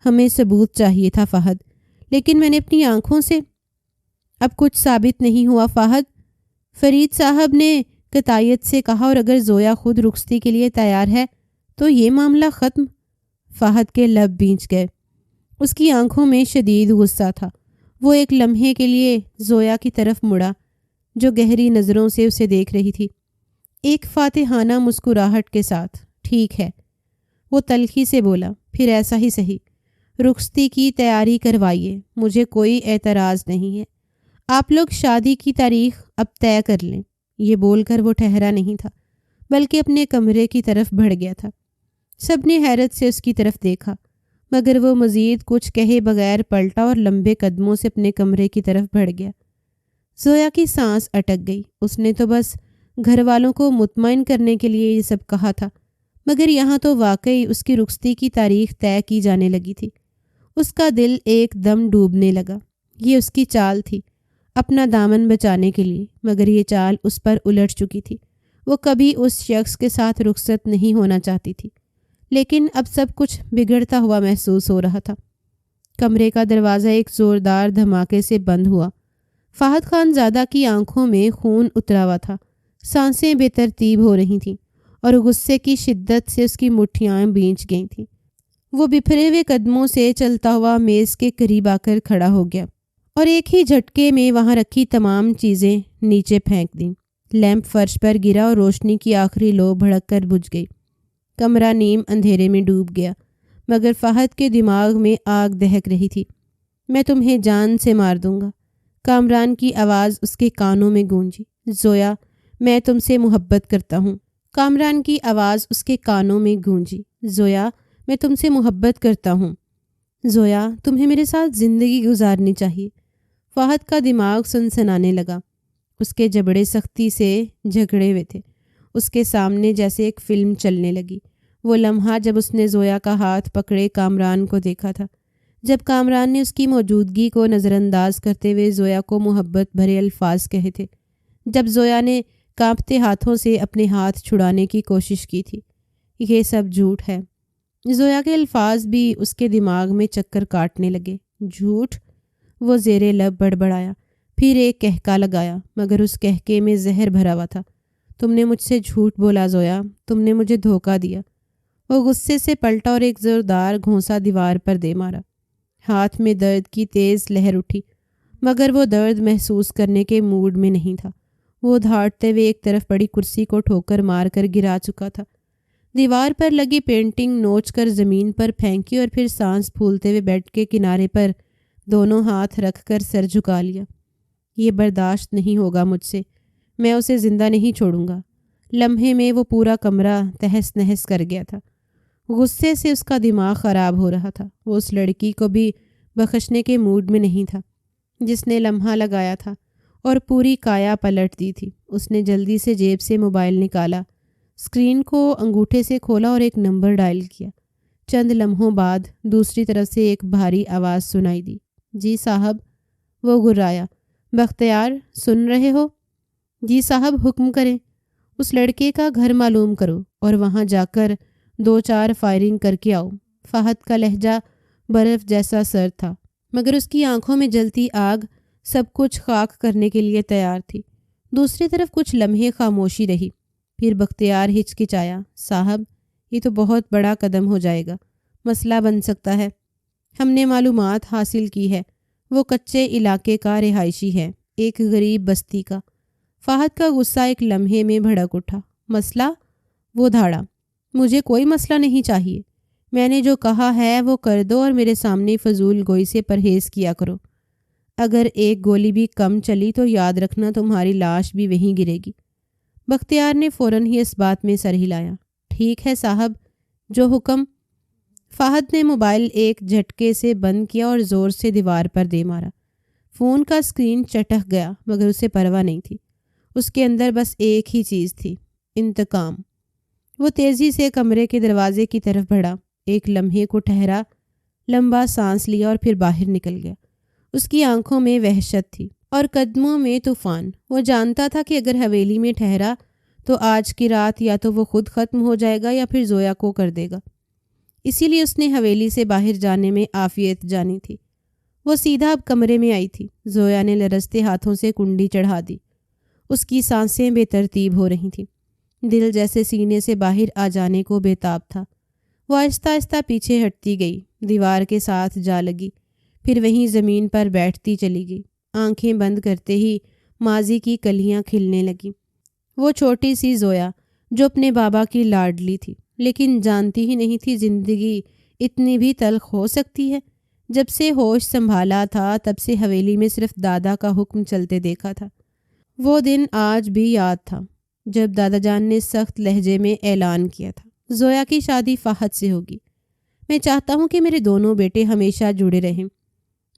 ہمیں ثبوت چاہیے تھا فہد، لیکن میں نے اپنی آنکھوں سے… اب کچھ ثابت نہیں ہوا فہد، فرید صاحب نے قطعیت سے کہا، اور اگر زویا خود رخصتی کے لیے تیار ہے تو یہ معاملہ ختم۔ فہد کے لب بھیج گئے۔ اس کی آنکھوں میں شدید غصہ تھا۔ وہ ایک لمحے کے لیے زویا کی طرف مڑا جو گہری نظروں سے اسے دیکھ رہی تھی۔ ایک فاتحانہ مسکراہٹ کے ساتھ۔ ٹھیک ہے، وہ تلخی سے بولا، پھر ایسا ہی صحیح، رخصتی کی تیاری کروائیے، مجھے کوئی اعتراض نہیں ہے۔ آپ لوگ شادی کی تاریخ اب طے کر لیں۔ یہ بول کر وہ ٹھہرا نہیں تھا بلکہ اپنے کمرے کی طرف بڑھ گیا تھا۔ سب نے حیرت سے اس کی طرف دیکھا مگر وہ مزید کچھ کہے بغیر پلٹا اور لمبے قدموں سے اپنے کمرے کی طرف بڑھ گیا۔ زویا کی سانس اٹک گئی۔ اس نے تو بس گھر والوں کو مطمئن کرنے کے لیے یہ سب کہا تھا مگر یہاں تو واقعی اس کی رخصتی کی تاریخ طے کی جانے لگی تھی۔ اس کا دل ایک دم ڈوبنے لگا۔ یہ اس کی چال تھی اپنا دامن بچانے کے لیے، مگر یہ چال اس پر الٹ چکی تھی۔ وہ کبھی اس شخص کے ساتھ رخصت نہیں ہونا چاہتی تھی، لیکن اب سب کچھ بگڑتا ہوا محسوس ہو رہا تھا۔ کمرے کا دروازہ ایک زوردار دھماکے سے بند ہوا۔ فہد خان زادہ کی آنکھوں میں خون اترا ہوا تھا، سانسیں بے ترتیب ہو رہی تھیں اور غصے کی شدت سے اس کی مٹھیاں بھیج گئی تھیں۔ وہ بکھرے ہوئے قدموں سے چلتا ہوا میز کے قریب آ کر کھڑا ہو گیا اور ایک ہی جھٹکے میں وہاں رکھی تمام چیزیں نیچے پھینک دیں۔ لیمپ فرش پر گرا اور روشنی کی آخری لو بھڑک کر بجھ گئی۔ کمرہ نیم اندھیرے میں ڈوب گیا مگر فہد کے دماغ میں آگ دہک رہی تھی۔ میں تمہیں جان سے مار دوں گا، کامران کی آواز اس کے کانوں میں گونجی۔ زویا، میں تم سے محبت کرتا ہوں۔ کامران کی آواز اس کے کانوں میں گونجی۔ زویا، میں تم سے محبت کرتا ہوں۔ زویا، تمہیں میرے ساتھ زندگی گزارنی چاہیے۔ فہد کا دماغ سنسنانے لگا۔ اس کے جبڑے سختی سے جھگڑے ہوئے تھے۔ اس کے سامنے جیسے ایک فلم چلنے لگی۔ وہ لمحہ جب اس نے زویا کا ہاتھ پکڑے کامران کو دیکھا تھا، جب کامران نے اس کی موجودگی کو نظر انداز کرتے ہوئے زویا کو محبت بھرے الفاظ کہے تھے، جب زویا نے کانپتے ہاتھوں سے اپنے ہاتھ چھڑانے کی کوشش کی تھی۔ یہ سب جھوٹ ہے۔ زویا کے الفاظ بھی اس کے دماغ میں چکر کاٹنے لگے۔ جھوٹ؟ وہ زیر لب بڑبڑایا، پھر ایک کہکا لگایا مگر اس کہکے میں زہر بھرا ہوا تھا۔ تم نے مجھ سے جھوٹ بولا زویا، تم نے مجھے دھوکہ دیا۔ وہ غصے سے پلٹا اور ایک زوردار گھونسا دیوار پر دے مارا۔ ہاتھ میں درد کی تیز لہر اٹھی مگر وہ درد محسوس کرنے کے موڈ میں نہیں تھا۔ وہ دھاڑتے ہوئے ایک طرف پڑی کرسی کو ٹھوکر مار کر گرا چکا تھا۔ دیوار پر لگی پینٹنگ نوچ کر زمین پر پھینکی اور پھر سانس پھولتے ہوئے بیڈ کے کنارے پر دونوں ہاتھ رکھ کر سر جھکا لیا۔ یہ برداشت نہیں ہوگا مجھ سے، میں اسے زندہ نہیں چھوڑوں گا۔ لمحے میں وہ پورا کمرہ تہس نہس کر گیا تھا۔ غصے سے اس کا دماغ خراب ہو رہا تھا۔ وہ اس لڑکی کو بھی بخشنے کے موڈ میں نہیں تھا جس نے لمحہ لگایا تھا اور پوری کایا پلٹ دی تھی۔ اس نے جلدی سے جیب سے موبائل نکالا، اسکرین کو انگوٹھے سے کھولا اور ایک نمبر ڈائل کیا۔ چند لمحوں بعد دوسری طرف سے ایک بھاری آواز سنائی دی۔ جی صاحب، وہ گرایا۔ بختیار، سن رہے ہو؟ جی صاحب، حکم کریں۔ اس لڑکے کا گھر معلوم کرو اور وہاں جا کر 2-4 فائرنگ کر کے آؤ۔ فہد کا لہجہ برف جیسا سرد تھا مگر اس کی آنکھوں میں جلتی آگ سب کچھ خاک کرنے کے لیے تیار تھی۔ دوسری طرف کچھ لمحے خاموشی رہی، پھر بختیار ہچکچایا۔ صاحب، یہ تو بہت بڑا قدم ہو جائے گا، مسئلہ بن سکتا ہے۔ ہم نے معلومات حاصل کی ہے، وہ کچے علاقے کا رہائشی ہے، ایک غریب بستی کا۔ فہد کا غصہ ایک لمحے میں بھڑک اٹھا۔ مسئلہ؟ وہ دھاڑا۔ مجھے کوئی مسئلہ نہیں چاہیے، میں نے جو کہا ہے وہ کر دو اور میرے سامنے فضول گوئی سے پرہیز کیا کرو۔ اگر ایک گولی بھی کم چلی تو یاد رکھنا تمہاری لاش بھی وہیں گرے گی۔ بختیار نے فوراً ہی اس بات میں سر ہلایا۔ ٹھیک ہے صاحب، جو حکم۔ فہد نے موبائل ایک جھٹکے سے بند کیا اور زور سے دیوار پر دے مارا۔ فون کا اسکرین چٹک گیا مگر اسے پرواہ نہیں تھی۔ اس کے اندر بس ایک ہی چیز تھی، انتقام۔ وہ تیزی سے کمرے کے دروازے کی طرف بڑھا، ایک لمحے کو ٹھہرا، لمبا سانس لیا اور پھر باہر نکل گیا۔ اس کی آنکھوں میں وحشت تھی اور قدموں میں طوفان۔ وہ جانتا تھا کہ اگر حویلی میں ٹھہرا تو آج کی رات یا تو وہ خود ختم ہو جائے گا یا پھر زویا کو کر دے گا۔ اسی لیے اس نے حویلی سے باہر جانے میں عافیت جانی تھی۔ وہ سیدھا اب کمرے میں آئی تھی۔ زویا نے لرزتے ہاتھوں سے کنڈی چڑھا دی۔ اس کی سانسیں بے ترتیب ہو رہی تھیں، دل جیسے سینے سے باہر آ جانے کو بے تاب تھا۔ وہ آہستہ آہستہ پیچھے ہٹتی گئی، دیوار کے ساتھ جا لگی، پھر وہیں زمین پر بیٹھتی چلی گئی۔ آنکھیں بند کرتے ہی ماضی کی کلیاں کھلنے لگیں۔ وہ چھوٹی سی زویا جو اپنے بابا کی لاڈلی تھی، لیکن جانتی ہی نہیں تھی زندگی اتنی بھی تلخ ہو سکتی ہے۔ جب سے ہوش سنبھالا تھا تب سے حویلی میں صرف دادا کا حکم چلتے دیکھا تھا۔ وہ دن آج بھی یاد تھا جب دادا جان نے سخت لہجے میں اعلان کیا تھا، زویا کی شادی فہد سے ہوگی۔ میں چاہتا ہوں کہ میرے دونوں بیٹے ہمیشہ جڑے رہیں۔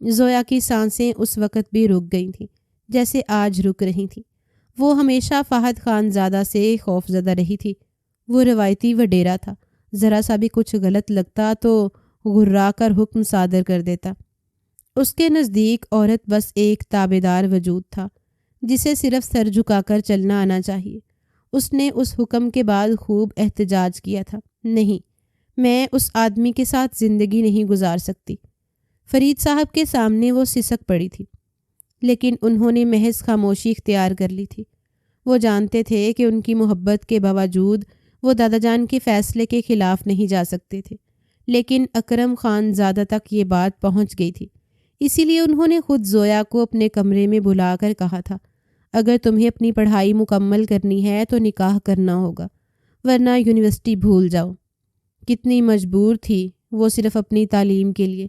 زویا کی سانسیں اس وقت بھی رک گئی تھیں جیسے آج رک رہی تھیں۔ وہ ہمیشہ فہد خانزادہ سے خوف زدہ رہی تھی۔ وہ روایتی وڈیرا تھا، ذرا سا بھی کچھ غلط لگتا تو غرا کر حکم صادر کر دیتا۔ اس کے نزدیک عورت بس ایک تابعدار وجود تھا جسے صرف سر جھکا کر چلنا آنا چاہیے۔ اس نے اس حکم کے بعد خوب احتجاج کیا تھا، نہیں، میں اس آدمی کے ساتھ زندگی نہیں گزار سکتی۔ فرید صاحب کے سامنے وہ سسک پڑی تھی، لیکن انہوں نے محض خاموشی اختیار کر لی تھی۔ وہ جانتے تھے کہ ان کی محبت کے باوجود وہ دادا جان کے فیصلے کے خلاف نہیں جا سکتے تھے، لیکن اکرم خان زادہ تک یہ بات پہنچ گئی تھی۔ اسی لیے انہوں نے خود زویا کو اپنے کمرے میں بلا کر کہا تھا، اگر تمہیں اپنی پڑھائی مکمل کرنی ہے تو نکاح کرنا ہوگا، ورنہ یونیورسٹی بھول جاؤ۔ کتنی مجبور تھی وہ صرف اپنی تعلیم کے لیے،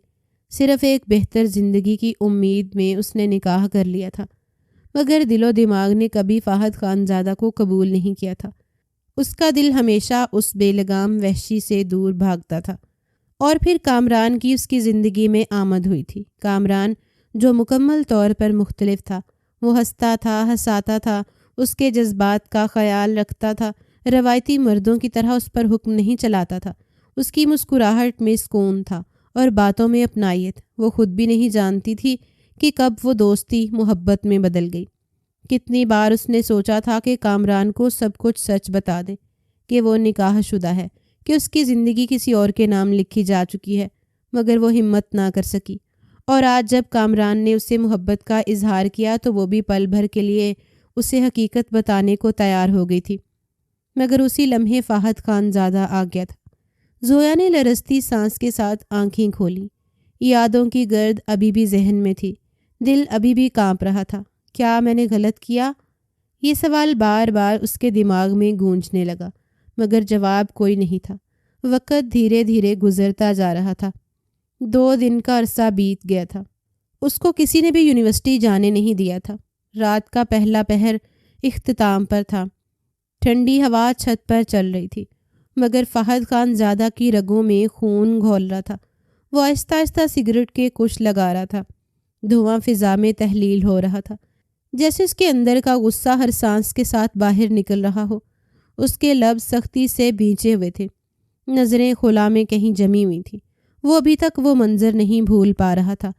صرف ایک بہتر زندگی کی امید میں اس نے نکاح کر لیا تھا، مگر دل و دماغ نے کبھی فہد خانزادہ کو قبول نہیں کیا تھا۔ اس کا دل ہمیشہ اس بے لگام وحشی سے دور بھاگتا تھا۔ اور پھر کامران کی اس کی زندگی میں آمد ہوئی تھی۔ کامران جو مکمل طور پر مختلف تھا، وہ ہنستا تھا، ہنساتا تھا، اس کے جذبات کا خیال رکھتا تھا، روایتی مردوں کی طرح اس پر حکم نہیں چلاتا تھا۔ اس کی مسکراہٹ میں سکون تھا اور باتوں میں اپنائیت۔ وہ خود بھی نہیں جانتی تھی کہ کب وہ دوستی محبت میں بدل گئی۔ کتنی بار اس نے سوچا تھا کہ کامران کو سب کچھ سچ بتا دے کہ وہ نکاح شدہ ہے، کہ اس کی زندگی کسی اور کے نام لکھی جا چکی ہے، مگر وہ ہمت نہ کر سکی۔ اور آج جب کامران نے اسے محبت کا اظہار کیا تو وہ بھی پل بھر کے لیے اسے حقیقت بتانے کو تیار ہو گئی تھی، مگر اسی لمحے فہد خانزادہ آ گیا تھا۔ زویا نے لرزتی سانس کے ساتھ آنکھیں کھولیں۔ یادوں کی گرد ابھی بھی ذہن میں تھی، دل ابھی بھی کانپ رہا تھا۔ کیا میں نے غلط کیا؟ یہ سوال بار بار اس کے دماغ میں گونجنے لگا، مگر جواب کوئی نہیں تھا۔ وقت دھیرے دھیرے گزرتا جا رہا تھا۔ 2 دن کا عرصہ بیت گیا تھا۔ اس کو کسی نے بھی یونیورسٹی جانے نہیں دیا تھا۔ رات کا پہلا پہر اختتام پر تھا۔ ٹھنڈی ہوا چھت پر چل رہی تھی، مگر فہد خانزادہ کی رگوں میں خون گھول رہا تھا۔ وہ آہستہ آہستہ سگریٹ کے کش لگا رہا تھا۔ دھواں فضا میں تحلیل ہو رہا تھا، جیسے اس کے اندر کا غصہ ہر سانس کے ساتھ باہر نکل رہا ہو۔ اس کے لب سختی سے بھینچے ہوئے تھے، نظریں خلا میں کہیں جمی ہوئی تھیں۔ وہ ابھی تک وہ منظر نہیں بھول پا رہا تھا۔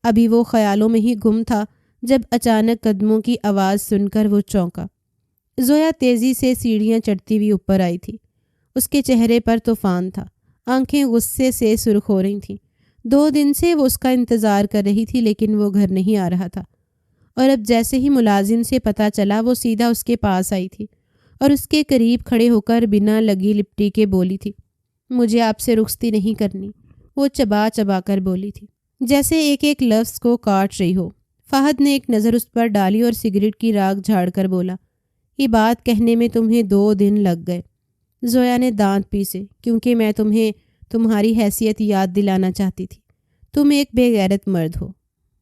ابھی وہ خیالوں میں ہی گم تھا جب اچانک قدموں کی آواز سن کر وہ چونکا۔ زویا تیزی سے سیڑھیاں چڑھتی ہوئی اوپر آئی تھی۔ اس کے چہرے پر طوفان تھا، آنکھیں غصے سے سرخ ہو رہی تھیں۔ 2 دن سے وہ اس کا انتظار کر رہی تھی، لیکن وہ گھر نہیں آ رہا تھا۔ اور اب جیسے ہی ملازم سے پتہ چلا، وہ سیدھا اس کے پاس آئی تھی اور اس کے قریب کھڑے ہو کر بنا لگی لپٹی کے بولی تھی، مجھے آپ سے رخصتی نہیں کرنی۔ وہ چبا چبا کر بولی تھی، جیسے ایک ایک لفظ کو کاٹ رہی ہو۔ فہد نے ایک نظر اس پر ڈالی اور سگریٹ کی راکھ جھاڑ کر بولا، یہ بات کہنے میں تمہیں 2 دن لگ گئے۔ زویا نے دانت پیسے، کیونکہ میں تمہیں تمہاری حیثیت یاد دلانا چاہتی تھی۔ تم ایک بے غیرت مرد ہو۔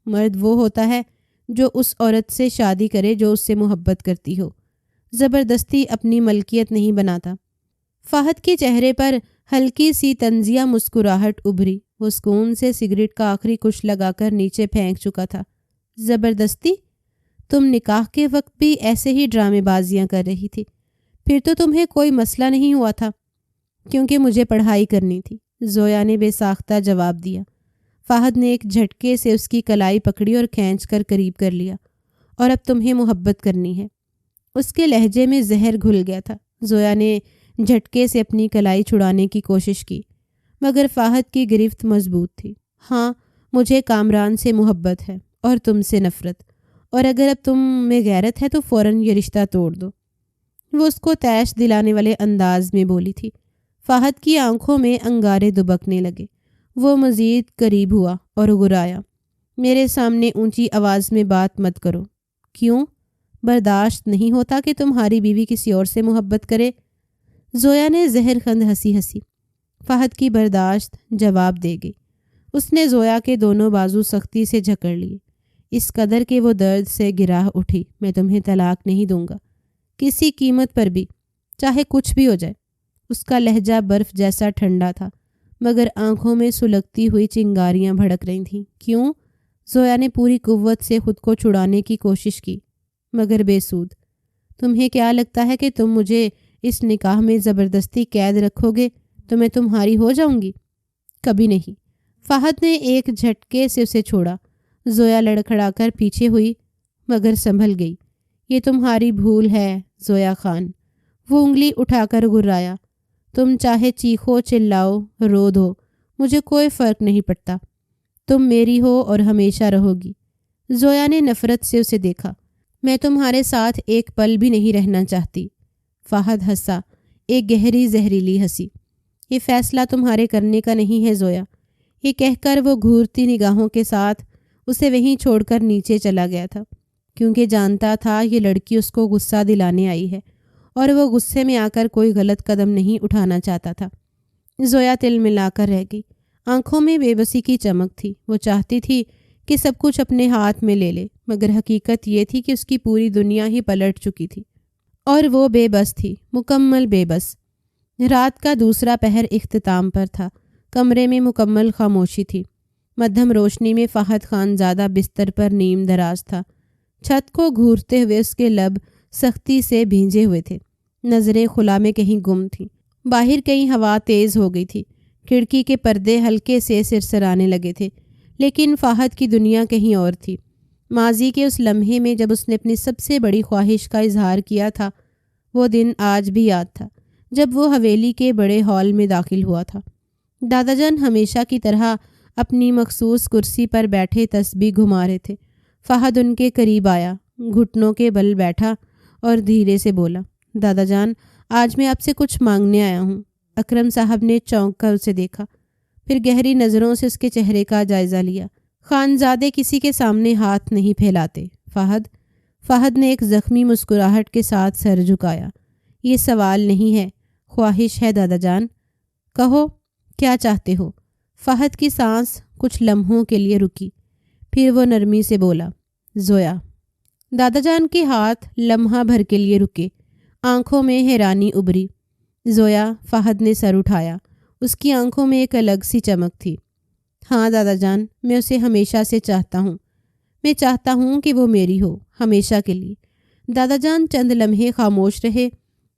مرد وہ ہوتا ہے جو اس عورت سے شادی کرے جو اس سے محبت کرتی ہو، زبردستی اپنی ملکیت نہیں بناتا۔ فہد کے چہرے پر ہلکی سی طنزیہ مسکراہٹ ابھری۔ وہ سکون سے سگریٹ کا آخری کش لگا کر نیچے پھینک چکا تھا۔ زبردستی؟ تم نکاح کے وقت بھی ایسے ہی ڈرامے بازیاں کر رہی تھی۔ پھر تو تمہیں کوئی مسئلہ نہیں ہوا تھا۔ کیونکہ مجھے پڑھائی کرنی تھی، زویا نے بے ساختہ جواب دیا۔ فہد نے ایک جھٹکے سے اس کی کلائی پکڑی اور کھینچ کر قریب کر لیا۔ اور اب تمہیں محبت کرنی ہے۔ اس کے لہجے میں زہر گھل گیا تھا۔ زویا نے جھٹکے سے اپنی کلائی چھڑانے کی کوشش کی، مگر فہد کی گرفت مضبوط تھی۔ ہاں، مجھے کامران سے محبت ہے اور تم سے نفرت، اور اگر اب تم میں غیرت ہے تو فوراً یہ رشتہ توڑ دو۔ وہ اس کو تیش دلانے والے انداز میں بولی تھی۔ فہد کی آنکھوں میں انگارے دبکنے لگے۔ وہ مزید قریب ہوا اور گرایا، میرے سامنے اونچی آواز میں بات مت کرو۔ کیوں؟ برداشت نہیں ہوتا کہ تمہاری بیوی کسی اور سے محبت کرے؟ زویا نے زہر خند ہنسی. فہد کی برداشت جواب دے گئی. اس نے زویا کے دونوں بازو سختی سے جکڑ لیے، اس قدر کہ وہ درد سے گراہ اٹھی. میں تمہیں طلاق نہیں دوں گا کسی قیمت پر بھی، چاہے کچھ بھی ہو جائے. اس کا لہجہ برف جیسا ٹھنڈا تھا، مگر آنکھوں میں سلگتی ہوئی چنگاریاں بھڑک رہی تھیں. کیوں؟ زویا نے پوری قوت سے خود کو چھڑانے کی کوشش کی، مگر بے سود. تمہیں کیا لگتا ہے کہ تم مجھے اس نکاح میں زبردستی قید رکھو گے تو میں تمہاری ہو جاؤں گی؟ کبھی نہیں. فہد نے ایک جھٹکے سے اسے چھوڑا. زویا لڑکھڑا کر پیچھے ہوئی، مگر سنبھل گئی. یہ تمہاری بھول ہے زویا خان. وہ انگلی اٹھا کر گرایا. تم چاہے چیخو چلاؤ رو دو، مجھے کوئی فرق نہیں پڑتا. تم میری ہو اور ہمیشہ رہو گی. زویا نے نفرت سے اسے دیکھا. میں تمہارے ساتھ ایک پل بھی نہیں رہنا چاہتی. فہد ہنسا، ایک گہری زہریلی ہنسی. یہ فیصلہ تمہارے کرنے کا نہیں ہے زویا. یہ کہہ کر وہ گھورتی نگاہوں کے ساتھ اسے وہیں چھوڑ کر نیچے چلا گیا تھا، کیونکہ جانتا تھا یہ لڑکی اس کو غصہ دلانے آئی ہے اور وہ غصے میں آ کر کوئی غلط قدم نہیں اٹھانا چاہتا تھا. زویا تل ملا کر رہ گئی. آنکھوں میں بے بسی کی چمک تھی. وہ چاہتی تھی کہ سب کچھ اپنے ہاتھ میں لے لے، مگر حقیقت یہ تھی کہ اس کی پوری دنیا ہی پلٹ چکی تھی اور وہ بے بس تھی، مکمل بے بس. رات کا دوسرا پہر اختتام پر تھا. کمرے میں مکمل خاموشی تھی. مدھم روشنی میں فہد خان زادہ بستر پر نیم دراز تھا. چھت کو گھورتے ہوئے اس کے لب سختی سے بھیجے ہوئے تھے. نظریں خلا میں کہیں گم تھیں. باہر کہیں ہوا تیز ہو گئی تھی. کھڑکی کے پردے ہلکے سے سرسرانے لگے تھے، لیکن فہد کی دنیا کہیں اور تھی. ماضی کے اس لمحے میں جب اس نے اپنی سب سے بڑی خواہش کا اظہار کیا تھا، وہ دن آج بھی یاد تھا جب وہ حویلی کے بڑے ہال میں داخل ہوا تھا. دادا جان ہمیشہ کی طرح اپنی مخصوص کرسی پر بیٹھے تسبیح گھما رہے تھے. فہد ان کے قریب آیا، گھٹنوں کے بل بیٹھا اور دھیرے سے بولا، دادا جان آج میں آپ سے کچھ مانگنے آیا ہوں. اکرم صاحب نے چونک کر اسے دیکھا، پھر گہری نظروں سے اس کے چہرے کا جائزہ لیا. خانزادے کسی کے سامنے ہاتھ نہیں پھیلاتے فہد نے ایک زخمی مسکراہٹ کے ساتھ سر جھکایا. یہ سوال نہیں ہے، خواہش ہے دادا جان. کہو کیا چاہتے ہو؟ فہد کی سانس کچھ لمحوں کے لیے رکی، پھر وہ نرمی سے بولا، زویا. دادا جان کے ہاتھ لمحہ بھر کے لیے رکے. آنکھوں میں حیرانی ابھری. زویا. فہد نے سر اٹھایا. اس کی آنکھوں میں ایک الگ سی چمک تھی. ہاں دادا جان، میں اسے ہمیشہ سے چاہتا ہوں. میں چاہتا ہوں کہ وہ میری ہو، ہمیشہ کے لیے. دادا جان چند لمحے خاموش رہے،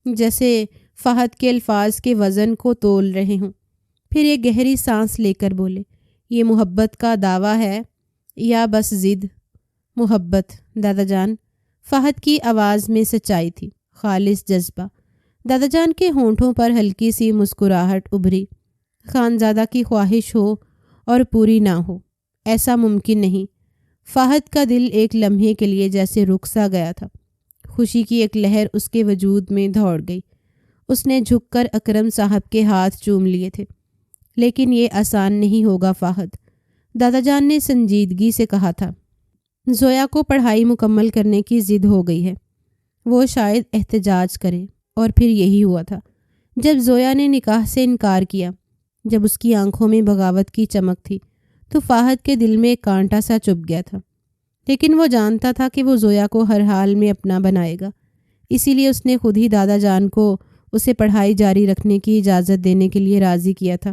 جیسے فہد کے الفاظ کے وزن کو تول رہے ہوں. پھر ایک گہری سانس لے کر بولے، یہ محبت کا دعویٰ ہے یا بس ضد؟ محبت دادا جان. فہد کی آواز میں سچائی تھی، خالص جذبہ. دادا جان کے ہونٹوں پر ہلکی سی مسکراہٹ ابھری. خانزادہ کی خواہش ہو اور پوری نہ ہو، ایسا ممکن نہیں. فہد کا دل ایک لمحے کے لیے جیسے رک سا گیا تھا. خوشی کی ایک لہر اس کے وجود میں دوڑ گئی. اس نے جھک کر اکرم صاحب کے ہاتھ چوم لیے تھے. لیکن یہ آسان نہیں ہوگا فہد، دادا جان نے سنجیدگی سے کہا تھا. زویا کو پڑھائی مکمل کرنے کی ضد ہو گئی ہے. وہ شاید احتجاج کرے، اور پھر یہی ہوا تھا. جب زویا نے نکاح سے انکار کیا، جب اس کی آنکھوں میں بغاوت کی چمک تھی، تو فہد کے دل میں ایک کانٹا سا چبھ گیا تھا. لیکن وہ جانتا تھا کہ وہ زویا کو ہر حال میں اپنا بنائے گا. اسی لیے اس نے خود ہی دادا جان کو اسے پڑھائی جاری رکھنے کی اجازت دینے کے لیے راضی کیا تھا،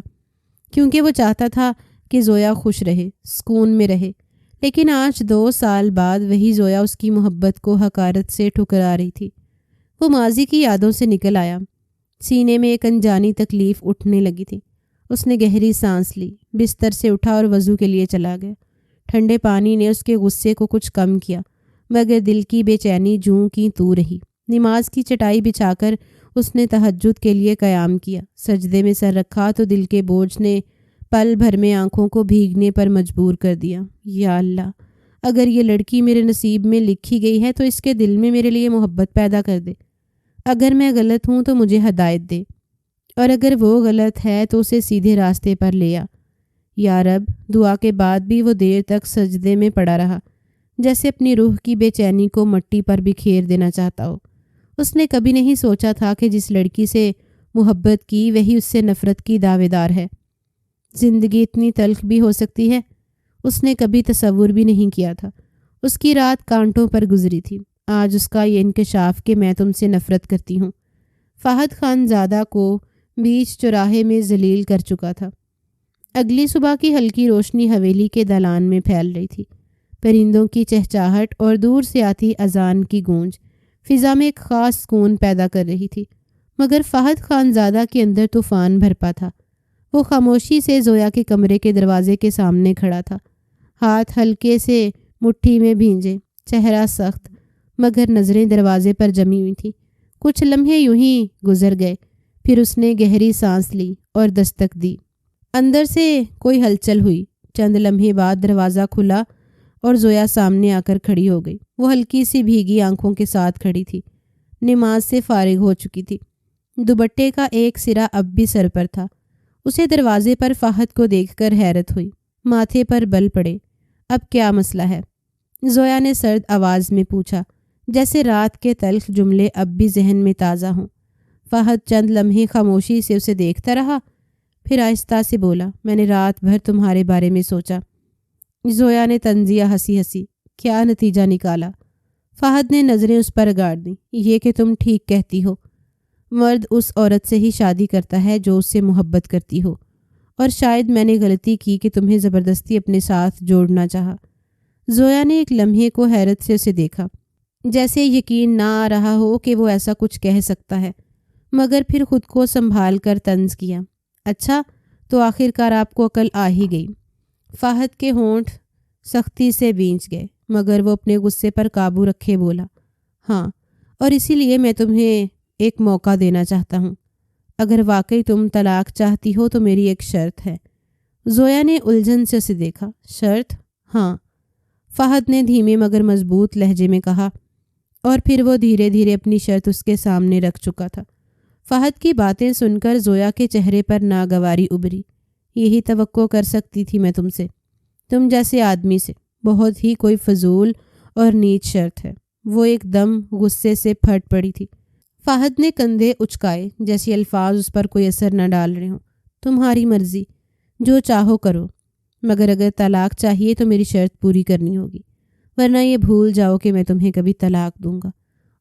کیونکہ وہ چاہتا تھا کہ زویا خوش رہے، سکون میں رہے. لیکن آج 2 سال بعد وہی زویا اس کی محبت کو حقارت سے ٹھکرا رہی تھی. وہ ماضی کی یادوں سے نکل آیا. سینے میں ایک انجانی تکلیف اٹھنے لگی تھی. اس نے گہری سانس لی، بستر سے اٹھا اور وضو کے لیے چلا گیا. ٹھنڈے پانی نے اس کے غصے کو کچھ کم کیا، مگر دل کی بے چینی جوں کی توں رہی. نماز کی چٹائی بچھا کر اس نے تہجد کے لیے قیام کیا. سجدے میں سر رکھا تو دل کے بوجھ نے پل بھر میں آنکھوں کو بھیگنے پر مجبور کر دیا. یا اللہ، اگر یہ لڑکی میرے نصیب میں لکھی گئی ہے تو اس کے دل میں میرے لیے محبت پیدا کر دے. اگر میں غلط ہوں تو مجھے ہدایت دے، اور اگر وہ غلط ہے تو اسے سیدھے راستے پر لے آ. یا رب. دعا کے بعد بھی وہ دیر تک سجدے میں پڑا رہا. جیسے اپنی روح کی بے چینی کو مٹی پر بکھیر دینا چاہتا ہو۔ اس نے کبھی نہیں سوچا تھا کہ جس لڑکی سے محبت کی وہی اس سے نفرت کی دعوے دار ہے۔ زندگی اتنی تلخ بھی ہو سکتی ہے، اس نے کبھی تصور بھی نہیں کیا تھا۔ اس کی رات کانٹوں پر گزری تھی۔ آج اس کا یہ انکشاف کہ میں تم سے نفرت کرتی ہوں، فہد خان زادہ کو بیچ چوراہے میں ذلیل کر چکا تھا۔ اگلی صبح کی ہلکی روشنی حویلی کے دالان میں پھیل رہی تھی۔ پرندوں کی چہچاہٹ اور دور سے آتی اذان کی گونج فضا میں ایک خاص سکون پیدا کر رہی تھی، مگر فہد خان زادہ کے اندر طوفان بھرپا تھا۔ وہ خاموشی سے زویا کے کمرے کے دروازے کے سامنے کھڑا تھا، ہاتھ ہلکے سے مٹھی میں بھیجے، چہرہ سخت، مگر نظریں دروازے پر جمی ہوئی تھیں۔ کچھ لمحے یوں ہی گزر گئے، پھر اس نے گہری سانس لی اور دستک دی۔ اندر سے کوئی ہلچل ہوئی۔ چند لمحے بعد دروازہ کھلا اور زویا سامنے آ کر کھڑی ہو گئی۔ وہ ہلکی سی بھیگی آنکھوں کے ساتھ کھڑی تھی، نماز سے فارغ ہو چکی تھی۔ دوپٹے کا ایک سرا اب بھی سر پر تھا۔ اسے دروازے پر فہد کو دیکھ کر حیرت ہوئی، ماتھے پر بل پڑے۔ اب کیا مسئلہ ہے؟ زویا نے سرد آواز میں پوچھا، جیسے رات کے تلخ جملے اب بھی ذہن میں تازہ ہوں۔ فہد چند لمحے خاموشی سے اسے دیکھتا رہا، پھر آہستہ سے بولا، میں نے رات بھر تمہارے بارے میں سوچا۔ زویا نے طنزیہ ہنسی۔ کیا نتیجہ نکالا؟ فہد نے نظریں اس پر گاڑ دیں۔ یہ کہ تم ٹھیک کہتی ہو، مرد اس عورت سے ہی شادی کرتا ہے جو اس سے محبت کرتی ہو، اور شاید میں نے غلطی کی کہ تمہیں زبردستی اپنے ساتھ جوڑنا چاہا۔ زویا نے ایک لمحے کو حیرت سے اسے دیکھا، جیسے یقین نہ آ رہا ہو کہ وہ ایسا کچھ کہہ سکتا ہے، مگر پھر خود کو سنبھال کر طنز کیا، اچھا تو آخر کار آپ کو عقل آ ہی گئی۔ فہد کے ہونٹ سختی سے بھینچ گئے، مگر وہ اپنے غصے پر قابو رکھے بولا، ہاں، اور اسی لیے میں تمہیں ایک موقع دینا چاہتا ہوں۔ اگر واقعی تم طلاق چاہتی ہو تو میری ایک شرط ہے۔ زویا نے الجھن سے اسے دیکھا۔ شرط؟ ہاں، فہد نے دھیمے مگر مضبوط لہجے میں کہا، اور پھر وہ دھیرے دھیرے اپنی شرط اس کے سامنے رکھ چکا تھا۔ فہد کی باتیں سن کر زویا کے چہرے پر ناگواری ابھری۔ یہی توقع کر سکتی تھی میں تم جیسے آدمی سے، بہت ہی کوئی فضول اور نیچ شرط ہے۔ وہ ایک دم غصے سے پھٹ پڑی تھی۔ فہد نے کندھے اچکائے، جیسے الفاظ اس پر کوئی اثر نہ ڈال رہے ہوں۔ تمہاری مرضی، جو چاہو کرو، مگر اگر طلاق چاہیے تو میری شرط پوری کرنی ہوگی، ورنہ یہ بھول جاؤ کہ میں تمہیں کبھی طلاق دوں گا۔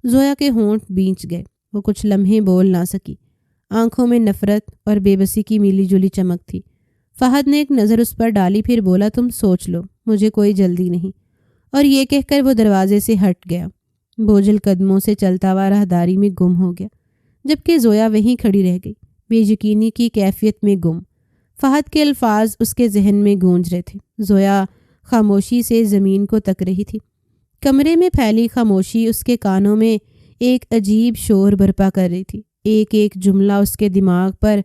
زویا کے ہونٹ بھینچ گئے، وہ کچھ لمحے بول نہ سکی، آنکھوں میں نفرت اور بے بسی کی ملی جلی چمک تھی۔ فہد نے ایک نظر اس پر ڈالی، پھر بولا، تم سوچ لو، مجھے کوئی جلدی نہیں، اور یہ کہہ کر وہ دروازے سے ہٹ گیا، بوجھل قدموں سے چلتا ہوا راہداری میں گم ہو گیا، جبکہ زویا وہیں کھڑی رہ گئی، بے یقینی کی کیفیت میں گم۔ فہد کے الفاظ اس کے ذہن میں گونج رہے تھے۔ زویا خاموشی سے زمین کو تک رہی تھی۔ کمرے میں پھیلی خاموشی اس کے کانوں میں ایک عجیب شور برپا کر رہی تھی۔ ایک ایک جملہ اس کے دماغ پر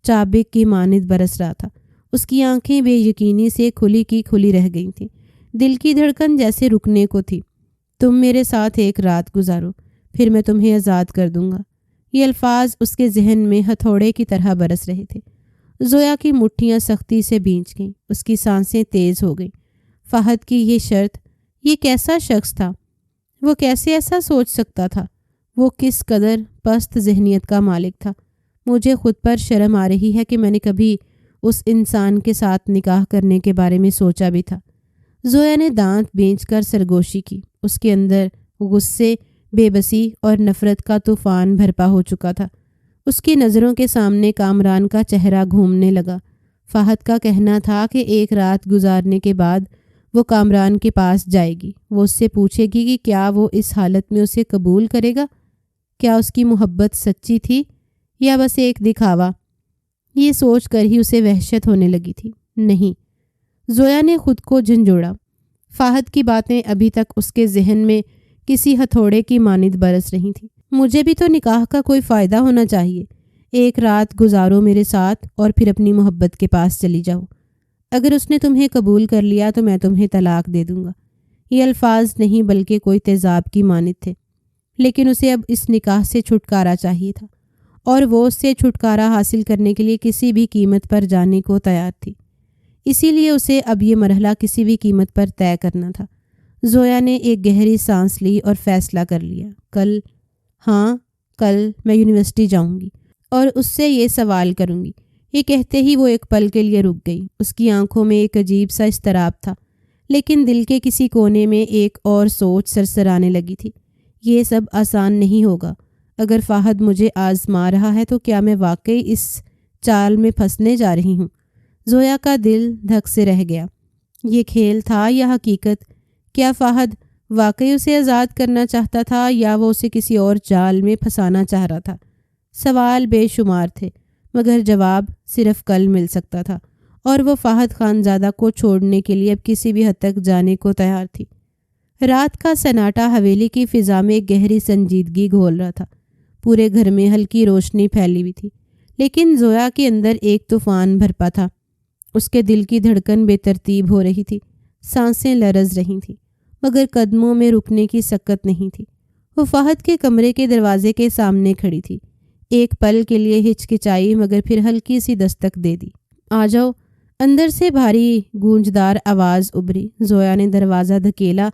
چابک کی مانند برس رہا تھا۔ اس کی آنکھیں بے یقینی سے کھلی کی کھلی رہ گئی تھیں، دل کی دھڑکن جیسے رکنے کو تھی۔ تم میرے ساتھ ایک رات گزارو، پھر میں تمہیں آزاد کر دوں گا۔ یہ الفاظ اس کے ذہن میں ہتھوڑے کی طرح برس رہے تھے۔ زویا کی مٹھیاں سختی سے بھینچ گئیں، اس کی سانسیں تیز ہو گئیں۔ فہد کی یہ شرط، یہ کیسا شخص تھا؟ وہ کیسے ایسا سوچ سکتا تھا؟ وہ کس قدر پست ذہنیت کا مالک تھا؟ مجھے خود پر شرم آ رہی ہے کہ میں نے کبھی اس انسان کے ساتھ نکاح کرنے کے بارے میں سوچا بھی تھا۔ زویا نے دانت بھینچ کر سرگوشی کی۔ اس کے اندر غصے، بے بسی اور نفرت کا طوفان بھرپا ہو چکا تھا۔ اس کی نظروں کے سامنے کامران کا چہرہ گھومنے لگا۔ فہد کا کہنا تھا کہ ایک رات گزارنے کے بعد وہ کامران کے پاس جائے گی، وہ اس سے پوچھے گی کہ کیا وہ اس حالت میں اسے قبول کرے گا، کیا اس کی محبت سچی تھی یا بس ایک دکھاوا۔ یہ سوچ کر ہی اسے وحشت ہونے لگی تھی۔ نہیں، زویا نے خود کو جھنجھوڑا۔ فہد کی باتیں ابھی تک اس کے ذہن میں کسی ہتھوڑے کی مانند برس رہی تھیں۔ مجھے بھی تو نکاح کا کوئی فائدہ ہونا چاہیے۔ ایک رات گزارو میرے ساتھ اور پھر اپنی محبت کے پاس چلی جاؤ۔ اگر اس نے تمہیں قبول کر لیا تو میں تمہیں طلاق دے دوں گا۔ یہ الفاظ نہیں بلکہ کوئی تیزاب کی مانند تھے، لیکن اسے اب اس نکاح سے چھٹکارا چاہیے تھا، اور وہ اس سے چھٹکارا حاصل کرنے کے لیے کسی بھی قیمت پر جانے کو تیار تھی۔ اسی لیے اسے اب یہ مرحلہ کسی بھی قیمت پر طے کرنا تھا۔ زویا نے ایک گہری سانس لی اور فیصلہ کر لیا، کل میں یونیورسٹی جاؤں گی اور اس سے یہ سوال کروں گی۔ یہ کہتے ہی وہ ایک پل کے لیے رک گئی۔ اس کی آنکھوں میں ایک عجیب سا اضطراب تھا، لیکن دل کے کسی کونے میں ایک اور سوچ سرسرانے لگی تھی۔ یہ سب آسان نہیں ہوگا۔ اگر فہد مجھے آزما رہا ہے تو کیا میں واقعی اس چال میں پھنسنے جا رہی ہوں؟ زویا کا دل دھک سے رہ گیا۔ یہ کھیل تھا یا حقیقت؟ کیا فہد واقعی اسے آزاد کرنا چاہتا تھا یا وہ اسے کسی اور جال میں پھنسانا چاہ رہا تھا؟ سوال بے شمار تھے، مگر جواب صرف کل مل سکتا تھا، اور وہ فہد خانزادہ کو چھوڑنے کے لیے اب کسی بھی حد تک جانے کو تیار تھی۔ رات کا سناٹا حویلی کی فضا میں ایک گہری سنجیدگی گھول رہا تھا۔ پورے گھر میں ہلکی روشنی پھیلی ہوئی تھی، لیکن زویا کے اندر ایک طوفان بھرپا تھا۔ اس کے دل کی دھڑکن بے ترتیب ہو رہی تھی، سانسیں لرز رہی تھیں، مگر قدموں میں رکنے کی سکت نہیں تھی۔ وہ فہد کے کمرے کے دروازے کے سامنے کھڑی تھی۔ ایک پل کے لیے ہچکچائی، مگر پھر ہلکی سی دستک دے دی۔ آ جاؤ۔ اندر سے بھاری گونجدار آواز ابھری۔ زویا نے دروازہ دھکیلا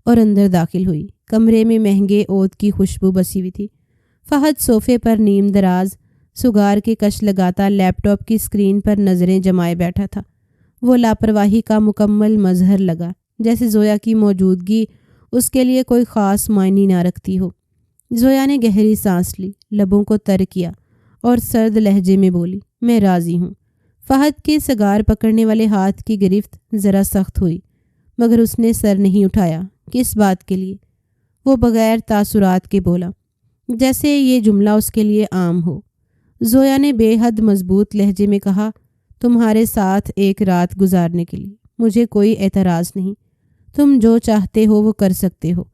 اور اندر داخل ہوئی۔ کمرے میں مہنگے عود کی خوشبو بسی ہوئی تھی۔ فہد صوفے پر نیم دراز سگار کی کش لگاتا لیپ ٹاپ کی اسکرین پر نظریں جمائے بیٹھا تھا۔ وہ لاپرواہی کا مکمل مظہر لگا، جیسے زویا کی موجودگی اس کے لیے کوئی خاص معنی نہ رکھتی ہو۔ زویا نے گہری سانس لی، لبوں کو تر کیا اور سرد لہجے میں بولی، میں راضی ہوں۔ فہد کے سگار پکڑنے والے ہاتھ کی گرفت ذرا سخت ہوئی، مگر اس نے سر نہیں اٹھایا۔ کس بات کے لیے؟ وہ بغیر تاثرات کے بولا، جیسے یہ جملہ اس کے لیے عام ہو۔ زویا نے بے حد مضبوط لہجے میں کہا، تمہارے ساتھ ایک رات گزارنے کے لیے مجھے کوئی اعتراض نہیں۔ تم جو چاہتے ہو وہ کر سکتے ہو۔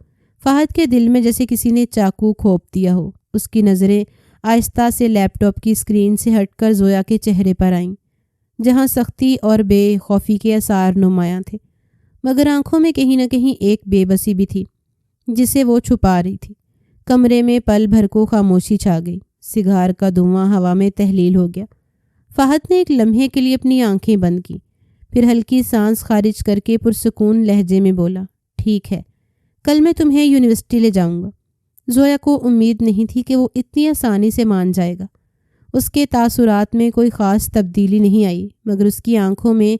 فہد کے دل میں جیسے کسی نے چاقو کھوپ دیا ہو۔ اس کی نظریں آہستہ سے لیپ ٹاپ کی اسکرین سے ہٹ کر زویا کے چہرے پر آئیں، جہاں سختی اور بے خوفی کے آثار نمایاں تھے، مگر آنکھوں میں کہیں نہ کہیں ایک بے بسی بھی تھی جسے وہ چھپا رہی تھی۔ کمرے میں پل بھر کو خاموشی چھا گئی۔ سگار کا دھواں ہوا میں تحلیل ہو گیا۔ فہد نے ایک لمحے کے لیے اپنی آنکھیں بند کی، پھر ہلکی سانس خارج کر کے پرسکون لہجے میں بولا، ٹھیک ہے، کل میں تمہیں یونیورسٹی لے جاؤں گا۔ زویا کو امید نہیں تھی کہ وہ اتنی آسانی سے مان جائے گا۔ اس کے تاثرات میں کوئی خاص تبدیلی نہیں آئی، مگر اس کی آنکھوں میں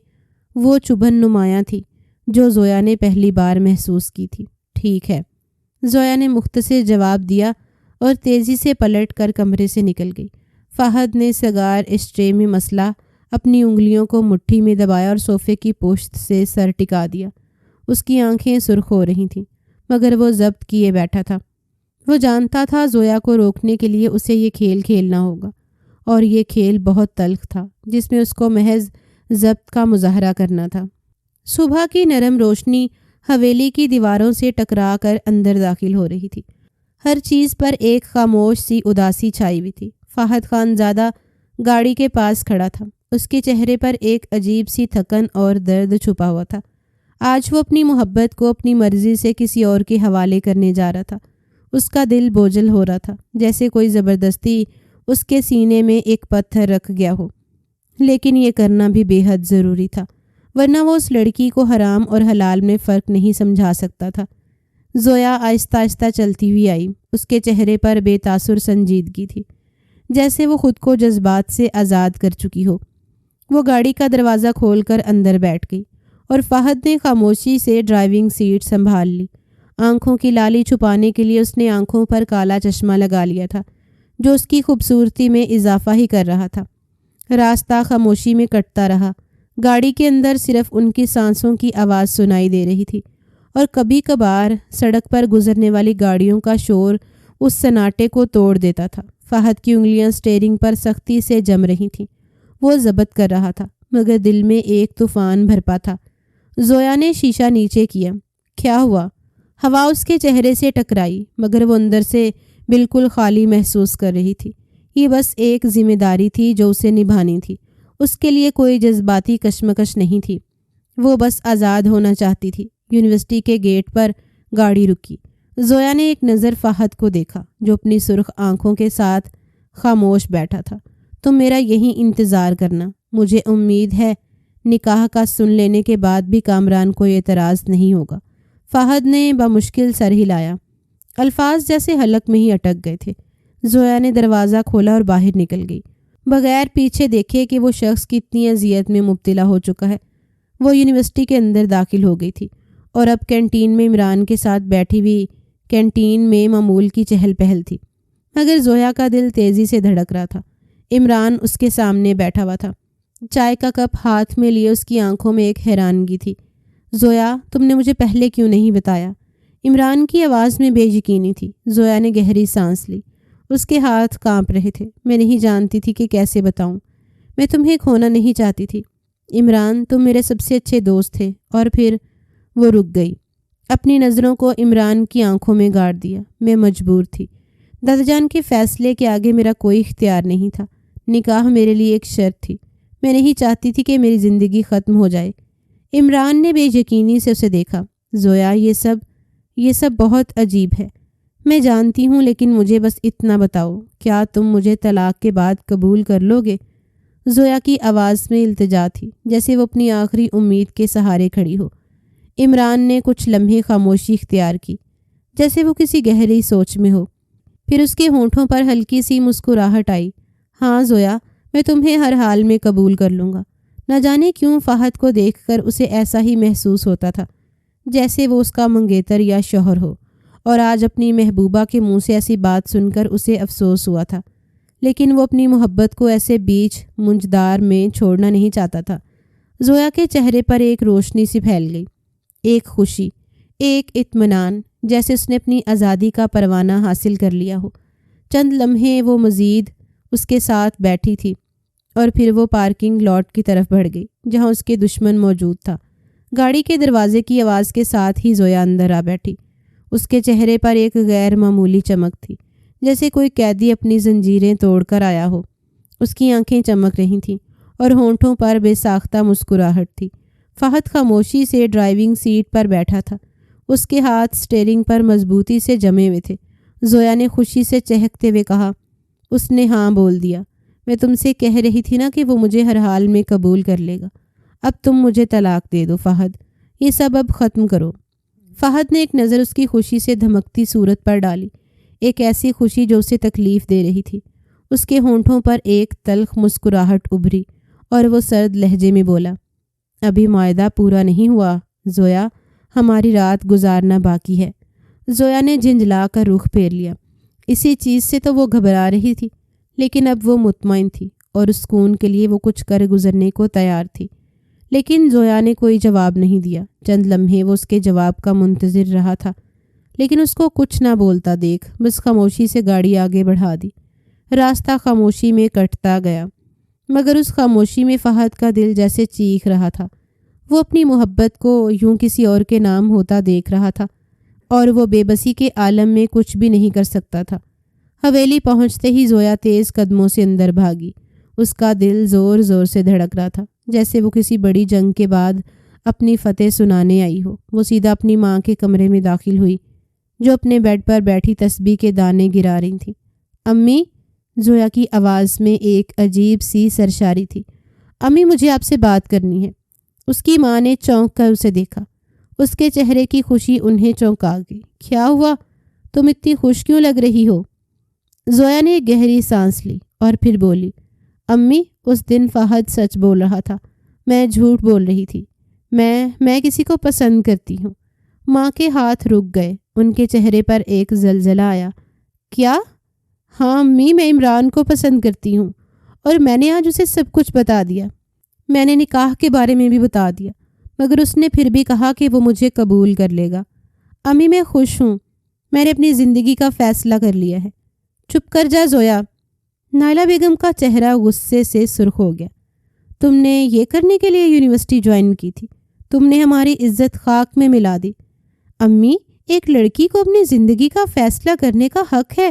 وہ چبھن نمایاں تھی جو زویا نے پہلی بار محسوس کی تھی۔ ٹھیک ہے، زویا نے مختصر جواب دیا اور تیزی سے پلٹ کر کمرے سے نکل گئی۔ فہد نے سگار اسٹرے میں مسلا، اپنی انگلیوں کو مٹھی میں دبایا اور صوفے کی پشت سے سر ٹکا دیا۔ اس کی آنکھیں سرخ ہو رہی تھیں، مگر وہ ضبط کیے بیٹھا تھا۔ وہ جانتا تھا زویا کو روکنے کے لیے اسے یہ کھیل کھیلنا ہوگا، اور یہ کھیل بہت تلخ تھا، جس میں اس کو محض ضبط کا مظاہرہ کرنا تھا۔ صبح کی نرم روشنی حویلی کی دیواروں سے ٹکرا کر اندر داخل ہو رہی تھی۔ ہر چیز پر ایک خاموش سی اداسی چھائی ہوئی تھی۔ فہد خانزادہ گاڑی کے پاس کھڑا تھا۔ اس کے چہرے پر ایک عجیب سی تھکن اور درد چھپا ہوا تھا۔ آج وہ اپنی محبت کو اپنی مرضی سے کسی اور کے حوالے کرنے جا رہا تھا۔ اس کا دل بوجھل ہو رہا تھا، جیسے کوئی زبردستی اس کے سینے میں ایک پتھر رکھ گیا ہو، لیکن یہ کرنا بھی بے حد ضروری تھا، ورنہ وہ اس لڑکی کو حرام اور حلال میں فرق نہیں سمجھا سکتا تھا۔ زویا آہستہ آہستہ چلتی ہوئی آئی۔ اس کے چہرے پر بے تاثر سنجیدگی تھی، جیسے وہ خود کو جذبات سے آزاد کر چکی ہو۔ وہ گاڑی کا دروازہ کھول کر اندر بیٹھ گئی، اور فہد نے خاموشی سے ڈرائیونگ سیٹ سنبھال لی۔ آنکھوں کی لالی چھپانے کے لیے اس نے آنکھوں پر کالا چشمہ لگا لیا تھا، جو اس کی خوبصورتی میں اضافہ ہی کر رہا تھا۔ راستہ خاموشی میں کٹتا رہا۔ گاڑی کے اندر صرف ان کی سانسوں کی آواز سنائی دے رہی تھی، اور کبھی کبھار سڑک پر گزرنے والی گاڑیوں کا شور اس سناٹے کو توڑ دیتا تھا۔ فہد کی انگلیاں اسٹیئرنگ پر سختی سے جم رہی تھیں۔ وہ ضبط کر رہا تھا، مگر دل میں ایک طوفان بھرپا تھا۔ زویا نے شیشہ نیچے کیا۔ کیا ہوا؟ ہوا اس کے چہرے سے ٹکرائی، مگر وہ اندر سے بالکل خالی محسوس کر رہی تھی۔ یہ بس ایک ذمہ داری تھی جو اسے نبھانی تھی۔ اس کے لیے کوئی جذباتی کشمکش نہیں تھی۔ وہ بس آزاد ہونا چاہتی تھی۔ یونیورسٹی کے گیٹ پر گاڑی رکی۔ زویا نے ایک نظر فہد کو دیکھا، جو اپنی سرخ آنکھوں کے ساتھ خاموش بیٹھا تھا۔ تم میرا یہیں انتظار کرنا، مجھے امید ہے نکاح کا سن لینے کے بعد بھی کامران کو اعتراض نہیں ہوگا۔ فہد نے بمشکل سر ہلایا۔ الفاظ جیسے حلق میں ہی اٹک گئے تھے۔ زویا نے دروازہ کھولا اور باہر نکل گئی، بغیر پیچھے دیکھے کہ وہ شخص کتنی اذیت میں مبتلا ہو چکا ہے۔ وہ یونیورسٹی کے اندر داخل ہو گئی تھی اور اب کینٹین میں عمران کے ساتھ بیٹھی ہوئی کینٹین میں معمول کی چہل پہل تھی، مگر زویا کا دل تیزی سے دھڑک رہا تھا۔ عمران اس کے سامنے بیٹھا ہوا تھا، چائے کا کپ ہاتھ میں لیے اس کی آنکھوں میں ایک حیرانگی تھی۔ زویا، تم نے مجھے پہلے کیوں نہیں بتایا؟ عمران کی آواز میں بے یقینی تھی۔ زویا نے گہری سانس لی، اس کے ہاتھ کانپ رہے تھے۔ میں نہیں جانتی تھی کہ کیسے بتاؤں، میں تمہیں کھونا نہیں چاہتی تھی عمران، تم میرے سب سے اچھے دوست تھے۔ اور پھر وہ رک گئی، اپنی نظروں کو عمران کی آنکھوں میں گاڑ دیا۔ میں مجبور تھی، دادا جان کے فیصلے کے آگے میرا کوئی اختیار نہیں تھا۔ نکاح میرے لیے ایک شرط تھی، میں نہیں چاہتی تھی کہ میری زندگی ختم ہو جائے۔ عمران نے بے یقینی سے اسے دیکھا۔ زویا، یہ سب بہت عجیب ہے، میں جانتی ہوں، لیکن مجھے بس اتنا بتاؤ، کیا تم مجھے طلاق کے بعد قبول کر لو گے؟ زویا کی آواز میں التجا تھی، جیسے وہ اپنی آخری امید کے سہارے کھڑی ہو۔ عمران نے کچھ لمحے خاموشی اختیار کی، جیسے وہ کسی گہری سوچ میں ہو۔ پھر اس کے ہونٹوں پر ہلکی سی مسکراہٹ آئی۔ ہاں زویا، میں تمہیں ہر حال میں قبول کر لوں گا۔ نہ جانے کیوں فہد کو دیکھ کر اسے ایسا ہی محسوس ہوتا تھا جیسے وہ اس کا منگیتر یا شوہر ہو، اور آج اپنی محبوبہ کے منہ سے ایسی بات سن کر اسے افسوس ہوا تھا، لیکن وہ اپنی محبت کو ایسے بیچ منجدار میں چھوڑنا نہیں چاہتا تھا۔ زویا کے چہرے پر ایک روشنی سی پھیل گئی، ایک خوشی، ایک اطمینان، جیسے اس نے اپنی آزادی کا پروانہ حاصل کر لیا ہو۔ چند لمحے وہ مزید اس کے ساتھ بیٹھی تھی اور پھر وہ پارکنگ لاٹ کی طرف بڑھ گئی جہاں اس کے دشمن موجود تھا۔ گاڑی کے دروازے کی آواز کے ساتھ ہی زویا اندر آ بیٹھی۔ اس کے چہرے پر ایک غیر معمولی چمک تھی، جیسے کوئی قیدی اپنی زنجیریں توڑ کر آیا ہو۔ اس کی آنکھیں چمک رہی تھیں اور ہونٹوں پر بے ساختہ مسکراہٹ تھی۔ فہد خاموشی سے ڈرائیونگ سیٹ پر بیٹھا تھا، اس کے ہاتھ اسٹیئرنگ پر مضبوطی سے جمے ہوئے تھے۔ زویا نے خوشی سے چہکتے ہوئے کہا، اس نے ہاں بول دیا۔ میں تم سے کہہ رہی تھی نا کہ وہ مجھے ہر حال میں قبول کر لے گا۔ اب تم مجھے طلاق دے دو فہد، یہ سب اب ختم کرو۔ فہد نے ایک نظر اس کی خوشی سے دھمکتی صورت پر ڈالی، ایک ایسی خوشی جو اسے تکلیف دے رہی تھی۔ اس کے ہونٹوں پر ایک تلخ مسکراہٹ ابھری اور وہ سرد لہجے میں بولا، ابھی معاہدہ پورا نہیں ہوا زویا، ہماری رات گزارنا باقی ہے۔ زویا نے جھنجلا کر رخ پھیر لیا۔ اسی چیز سے تو وہ گھبرا رہی تھی، لیکن اب وہ مطمئن تھی اور اس سکون کے لیے وہ کچھ کر گزرنے کو تیار تھی۔ لیکن زویا نے کوئی جواب نہیں دیا۔ چند لمحے وہ اس کے جواب کا منتظر رہا تھا، لیکن اس کو کچھ نہ بولتا دیکھ بس خاموشی سے گاڑی آگے بڑھا دی۔ راستہ خاموشی میں کٹتا گیا، مگر اس خاموشی میں فہد کا دل جیسے چیخ رہا تھا۔ وہ اپنی محبت کو یوں کسی اور کے نام ہوتا دیکھ رہا تھا اور وہ بے بسی کے عالم میں کچھ بھی نہیں کر سکتا تھا۔ حویلی پہنچتے ہی زویا تیز قدموں سے اندر بھاگی۔ اس کا دل زور زور سے دھڑک رہا تھا، جیسے وہ کسی بڑی جنگ کے بعد اپنی فتح سنانے آئی ہو۔ وہ سیدھا اپنی ماں کے کمرے میں داخل ہوئی، جو اپنے بیڈ پر بیٹھی تسبیح کے دانے گرا رہی تھی۔ امی، زویا کی آواز میں ایک عجیب سی سرشاری تھی۔ امی، مجھے آپ سے بات کرنی ہے۔ اس کی ماں نے چونک کر اسے دیکھا۔ اس کے چہرے کی خوشی انہیں چونکا گئی۔ کیا ہوا؟ تم اتنی خوش کیوں لگ رہی ہو؟ زویا نے ایک گہری سانس لی اور پھر بولی، امی، اس دن فہد سچ بول رہا تھا، میں جھوٹ بول رہی تھی۔ میں کسی کو پسند کرتی ہوں۔ ماں کے ہاتھ رک گئے، ان کے چہرے پر ایک زلزلہ آیا۔ کیا؟ ہاں امی، میں عمران کو پسند کرتی ہوں اور میں نے آج اسے سب کچھ بتا دیا۔ میں نے نکاح کے بارے میں بھی بتا دیا، مگر اس نے پھر بھی کہا کہ وہ مجھے قبول کر لے گا۔ امی، میں خوش ہوں، میں نے اپنی زندگی کا فیصلہ کر لیا ہے۔ چپ کر جا زویا۔ نائلہ بیگم کا چہرہ غصے سے سرخ ہو گیا۔ تم نے یہ کرنے کے لیے یونیورسٹی جوائن کی تھی؟ تم نے ہماری عزت خاک میں ملا دی۔ امی، ایک لڑکی کو اپنی زندگی کا فیصلہ کرنے کا حق ہے۔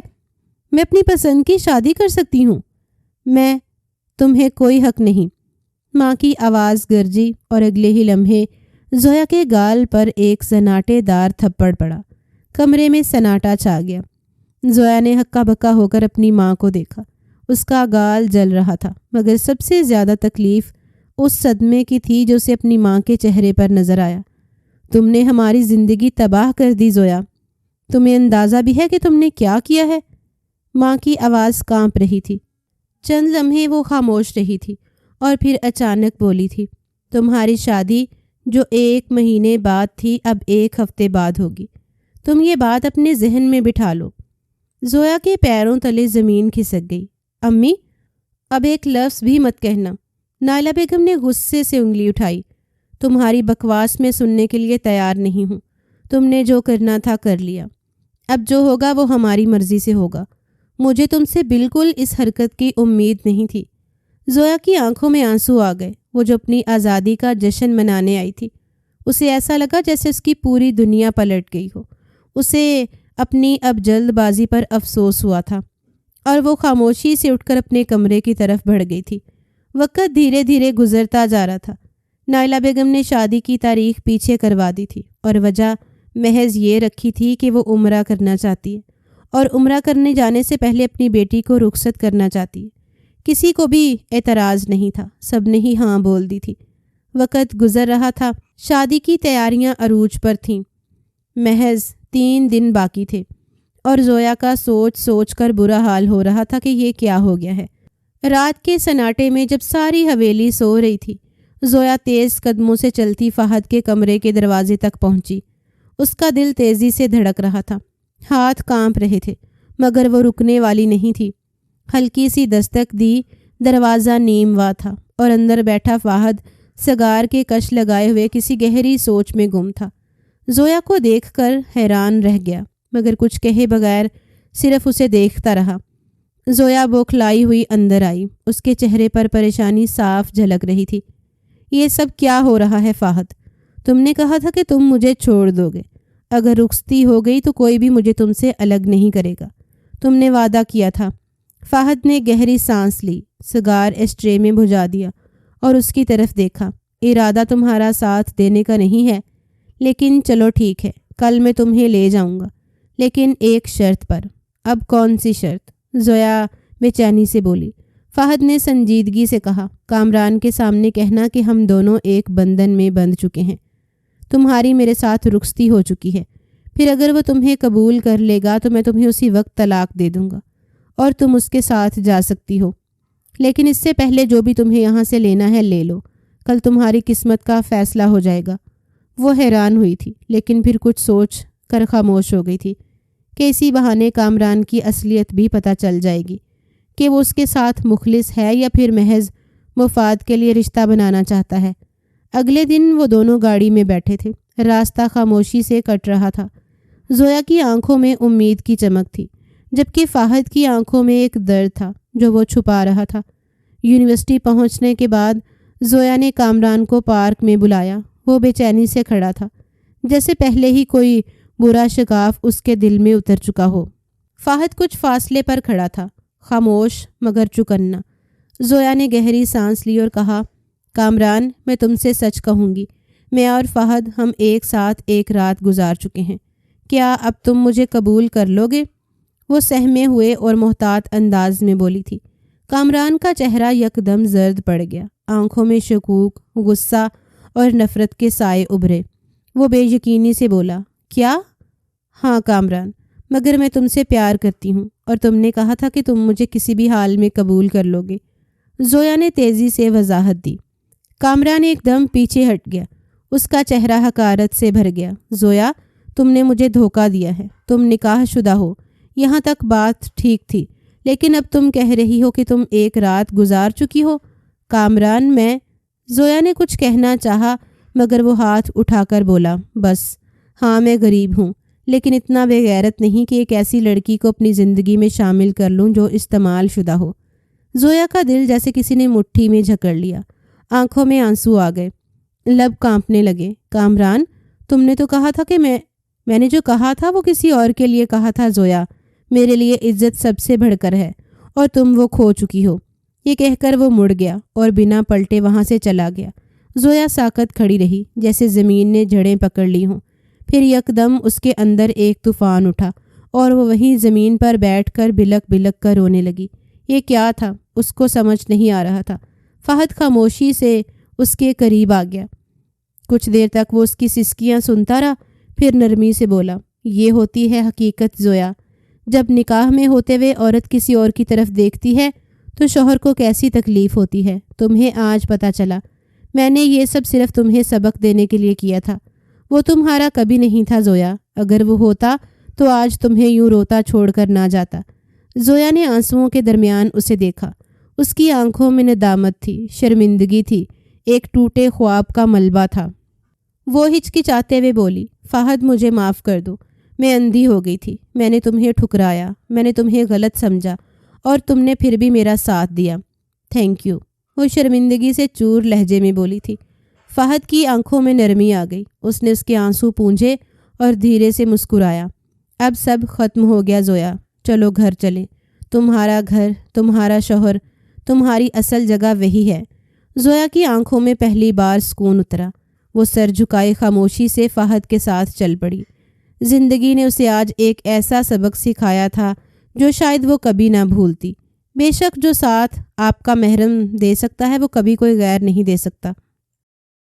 میں اپنی پسند کی شادی کر سکتی ہوں۔ تمہیں کوئی حق نہیں۔ ماں کی آواز گرجی اور اگلے ہی لمحے زویا کے گال پر ایک سناٹے دار تھپڑ پڑا۔ کمرے میں سناٹا چھا گیا۔ زویا نے ہکا بکا ہو کر اپنی ماں کو دیکھا۔ اس کا گال جل رہا تھا، مگر سب سے زیادہ تکلیف اس صدمے کی تھی جو اسے اپنی ماں کے چہرے پر نظر آیا۔ تم نے ہماری زندگی تباہ کر دی زویا۔ تمہیں اندازہ بھی ہے کہ تم نے کیا کیا ہے؟ ماں کی آواز کانپ رہی تھی۔ چند لمحے وہ خاموش رہی تھی اور پھر اچانک بولی تھی، تمہاری شادی جو 1 مہینے بعد تھی اب 1 ہفتے بعد ہوگی۔ تم یہ بات اپنے ذہن میں بٹھا لو۔ زویا کے پیروں تلے زمین کھسک گئی۔ امی، اب ایک لفظ بھی مت کہنا۔ نائلہ بیگم نے غصے سے انگلی اٹھائی۔ تمہاری بکواس میں سننے کے لیے تیار نہیں ہوں۔ تم نے جو کرنا تھا کر لیا۔ اب جو ہوگا وہ ہماری مرضی سے ہوگا۔ مجھے تم سے بالکل اس حرکت کی امید نہیں تھی۔ زویا کی آنکھوں میں آنسو آ گئے۔ وہ جو اپنی آزادی کا جشن منانے آئی تھی، اسے ایسا لگا جیسے اس کی پوری دنیا پلٹ گئی ہو۔ اسے اپنی اب جلد بازی پر افسوس ہوا تھا اور وہ خاموشی سے اٹھ کر اپنے کمرے کی طرف بڑھ گئی تھی۔ وقت دھیرے دھیرے گزرتا جا رہا تھا۔ نائلہ بیگم نے شادی کی تاریخ پیچھے کروا دی تھی اور وجہ محض یہ رکھی تھی کہ وہ عمرہ کرنا چاہتی ہے اور عمرہ کرنے جانے سے پہلے اپنی بیٹی کو رخصت کرنا چاہتی ہے۔ کسی کو بھی اعتراض نہیں تھا، سب نے ہی ہاں بول دی تھی۔ وقت گزر رہا تھا، شادی کی تیاریاں عروج پر تھیں۔ محض 3 دن باقی تھے اور زویا کا سوچ سوچ کر برا حال ہو رہا تھا کہ یہ کیا ہو گیا ہے۔ رات کے سناٹے میں جب ساری حویلی سو رہی تھی، زویا تیز قدموں سے چلتی فہد کے کمرے کے دروازے تک پہنچی۔ اس کا دل تیزی سے دھڑک رہا تھا، ہاتھ کانپ رہے تھے، مگر وہ رکنے والی نہیں تھی۔ ہلکی سی دستک دی، دروازہ نیم وا تھا اور اندر بیٹھا فہد سگار کے کش لگائے ہوئے کسی گہری سوچ میں گم تھا۔ زویا کو دیکھ کر حیران رہ گیا، مگر کچھ کہے بغیر صرف اسے دیکھتا رہا۔ زویا بوکھلائی ہوئی اندر آئی۔ اس کے چہرے پر پریشانی صاف جھلک رہی تھی۔ یہ سب کیا ہو رہا ہے فہد؟ تم نے کہا تھا کہ تم مجھے چھوڑ دو گے۔ اگر رخصتی ہو گئی تو کوئی بھی مجھے تم سے الگ نہیں کرے گا۔ تم نے وعدہ کیا تھا۔ فہد نے گہری سانس لی، سگار اسٹرے میں بجھا دیا اور اس کی طرف دیکھا۔ ارادہ تمہارا ساتھ دینے کا نہیں ہے، لیکن چلو ٹھیک ہے، کل میں تمہیں لے جاؤں گا، لیکن ایک شرط پر۔ اب کون سی شرط؟ زویا بے چینی سے بولی۔ فہد نے سنجیدگی سے کہا، کامران کے سامنے کہنا کہ ہم دونوں ایک بندھن میں بندھ چکے ہیں۔ تمہاری میرے ساتھ رخصتی ہو چکی ہے، پھر اگر وہ تمہیں قبول کر لے گا تو میں تمہیں اسی وقت طلاق دے دوں گا اور تم اس کے ساتھ جا سکتی ہو۔ لیکن اس سے پہلے جو بھی تمہیں یہاں سے لینا ہے لے لو، کل تمہاری قسمت کا فیصلہ ہو جائے گا۔ وہ حیران ہوئی تھی، لیکن پھر کچھ سوچ کر خاموش ہو گئی تھی کہ اسی بہانے کامران کی اصلیت بھی پتہ چل جائے گی کہ وہ اس کے ساتھ مخلص ہے یا پھر محض مفاد کے لیے رشتہ بنانا چاہتا ہے۔ اگلے دن وہ دونوں گاڑی میں بیٹھے تھے۔ راستہ خاموشی سے کٹ رہا تھا۔ زویا کی آنکھوں میں امید کی چمک تھی، جبکہ فہد کی آنکھوں میں ایک درد تھا جو وہ چھپا رہا تھا۔ یونیورسٹی پہنچنے کے بعد زویا نے کامران کو پارک میں بلایا۔ وہ بے چینی سے کھڑا تھا، جیسے پہلے ہی کوئی برا شگاف اس کے دل میں اتر چکا ہو۔ فہد کچھ فاصلے پر کھڑا تھا، خاموش مگر چکنا۔ زویا نے گہری سانس لی اور کہا، کامران، میں تم سے سچ کہوں گی، میں اور فہد ہم ایک ساتھ ایک رات گزار چکے ہیں۔ کیا اب تم مجھے قبول کر لو گے؟ وہ سہمے ہوئے اور محتاط انداز میں بولی تھی۔ کامران کا چہرہ یکدم زرد پڑ گیا، آنکھوں میں شکوک، غصہ اور نفرت کے سائے ابھرے۔ وہ بے یقینی سے بولا، کیا؟ ہاں کامران، مگر میں تم سے پیار کرتی ہوں اور تم نے کہا تھا کہ تم مجھے کسی بھی حال میں قبول کر لو گے۔ زویا نے تیزی سے وضاحت دی۔ کامران ایک دم پیچھے ہٹ گیا، اس کا چہرہ حقارت سے بھر گیا۔ زویا، تم نے مجھے دھوکہ دیا ہے، تم نکاح شدہ ہو، یہاں تک بات ٹھیک تھی، لیکن اب تم کہہ رہی ہو کہ تم ایک رات گزار چکی ہو۔ کامران، میں… زویا نے کچھ کہنا چاہا مگر وہ ہاتھ اٹھا کر بولا، بس۔ ہاں میں غریب ہوں، لیکن اتنا بے غیرت نہیں کہ ایک ایسی لڑکی کو اپنی زندگی میں شامل کر لوں جو استعمال شدہ ہو۔ زویا کا دل جیسے کسی نے مٹھی میں جھکڑ لیا، آنکھوں میں آنسو آ گئے، لب کانپنے لگے۔ کامران، تم نے تو کہا تھا کہ میں نے جو کہا تھا وہ کسی اور کے لیے کہا تھا زویا، میرے لیے عزت سب سے بڑھ کر ہے اور تم وہ کھو چکی ہو۔ یہ کہہ کر وہ مڑ گیا اور بنا پلٹے وہاں سے چلا گیا۔ زویا ساکت کھڑی رہی، جیسے زمین نے جڑیں پکڑ لی ہوں۔ پھر یکدم اس کے اندر ایک طوفان اٹھا اور وہ وہیں زمین پر بیٹھ کر بلک بلک کر رونے لگی۔ یہ کیا تھا؟ اس کو سمجھ نہیں آ رہا تھا۔ فہد خاموشی سے اس کے قریب آ گیا۔ کچھ دیر تک وہ اس کی سسکیاں سنتا رہا، پھر نرمی سے بولا، یہ ہوتی ہے حقیقت زویا۔ جب نکاح میں ہوتے ہوئے عورت کسی اور کی طرف دیکھتی ہے تو شوہر کو کیسی تکلیف ہوتی ہے، تمہیں آج پتہ چلا۔ میں نے یہ سب صرف تمہیں سبق دینے کے لیے کیا تھا۔ وہ تمہارا کبھی نہیں تھا زویا، اگر وہ ہوتا تو آج تمہیں یوں روتا چھوڑ کر نہ جاتا۔ زویا نے آنسوؤں کے درمیان اسے دیکھا۔ اس کی آنکھوں میں ندامت تھی، شرمندگی تھی، ایک ٹوٹے خواب کا ملبہ تھا۔ وہ ہچکچاتے ہوئے بولی، فہد مجھے معاف کر دو، میں اندھی ہو گئی تھی، میں نے تمہیں ٹھکرایا، میں نے تمہیں غلط سمجھا اور تم نے پھر بھی میرا ساتھ دیا، تھینک یو۔ وہ شرمندگی سے چور لہجے میں بولی تھی۔ فہد کی آنکھوں میں نرمی آ گئی، اس نے اس کے آنسو پونجھے اور دھیرے سے مسکرایا۔ اب سب ختم ہو گیا زویا، چلو گھر چلیں، تمہارا گھر، تمہارا شوہر، تمہاری اصل جگہ وہی ہے۔ زویا کی آنکھوں میں پہلی بار سکون اترا۔ وہ سر جھکائے خاموشی سے فہد کے ساتھ چل پڑی۔ زندگی نے اسے آج ایک ایسا سبق سکھایا تھا جو شاید وہ کبھی نہ بھولتی۔ بے شک جو ساتھ آپ کا محرم دے سکتا ہے وہ کبھی کوئی غیر نہیں دے سکتا۔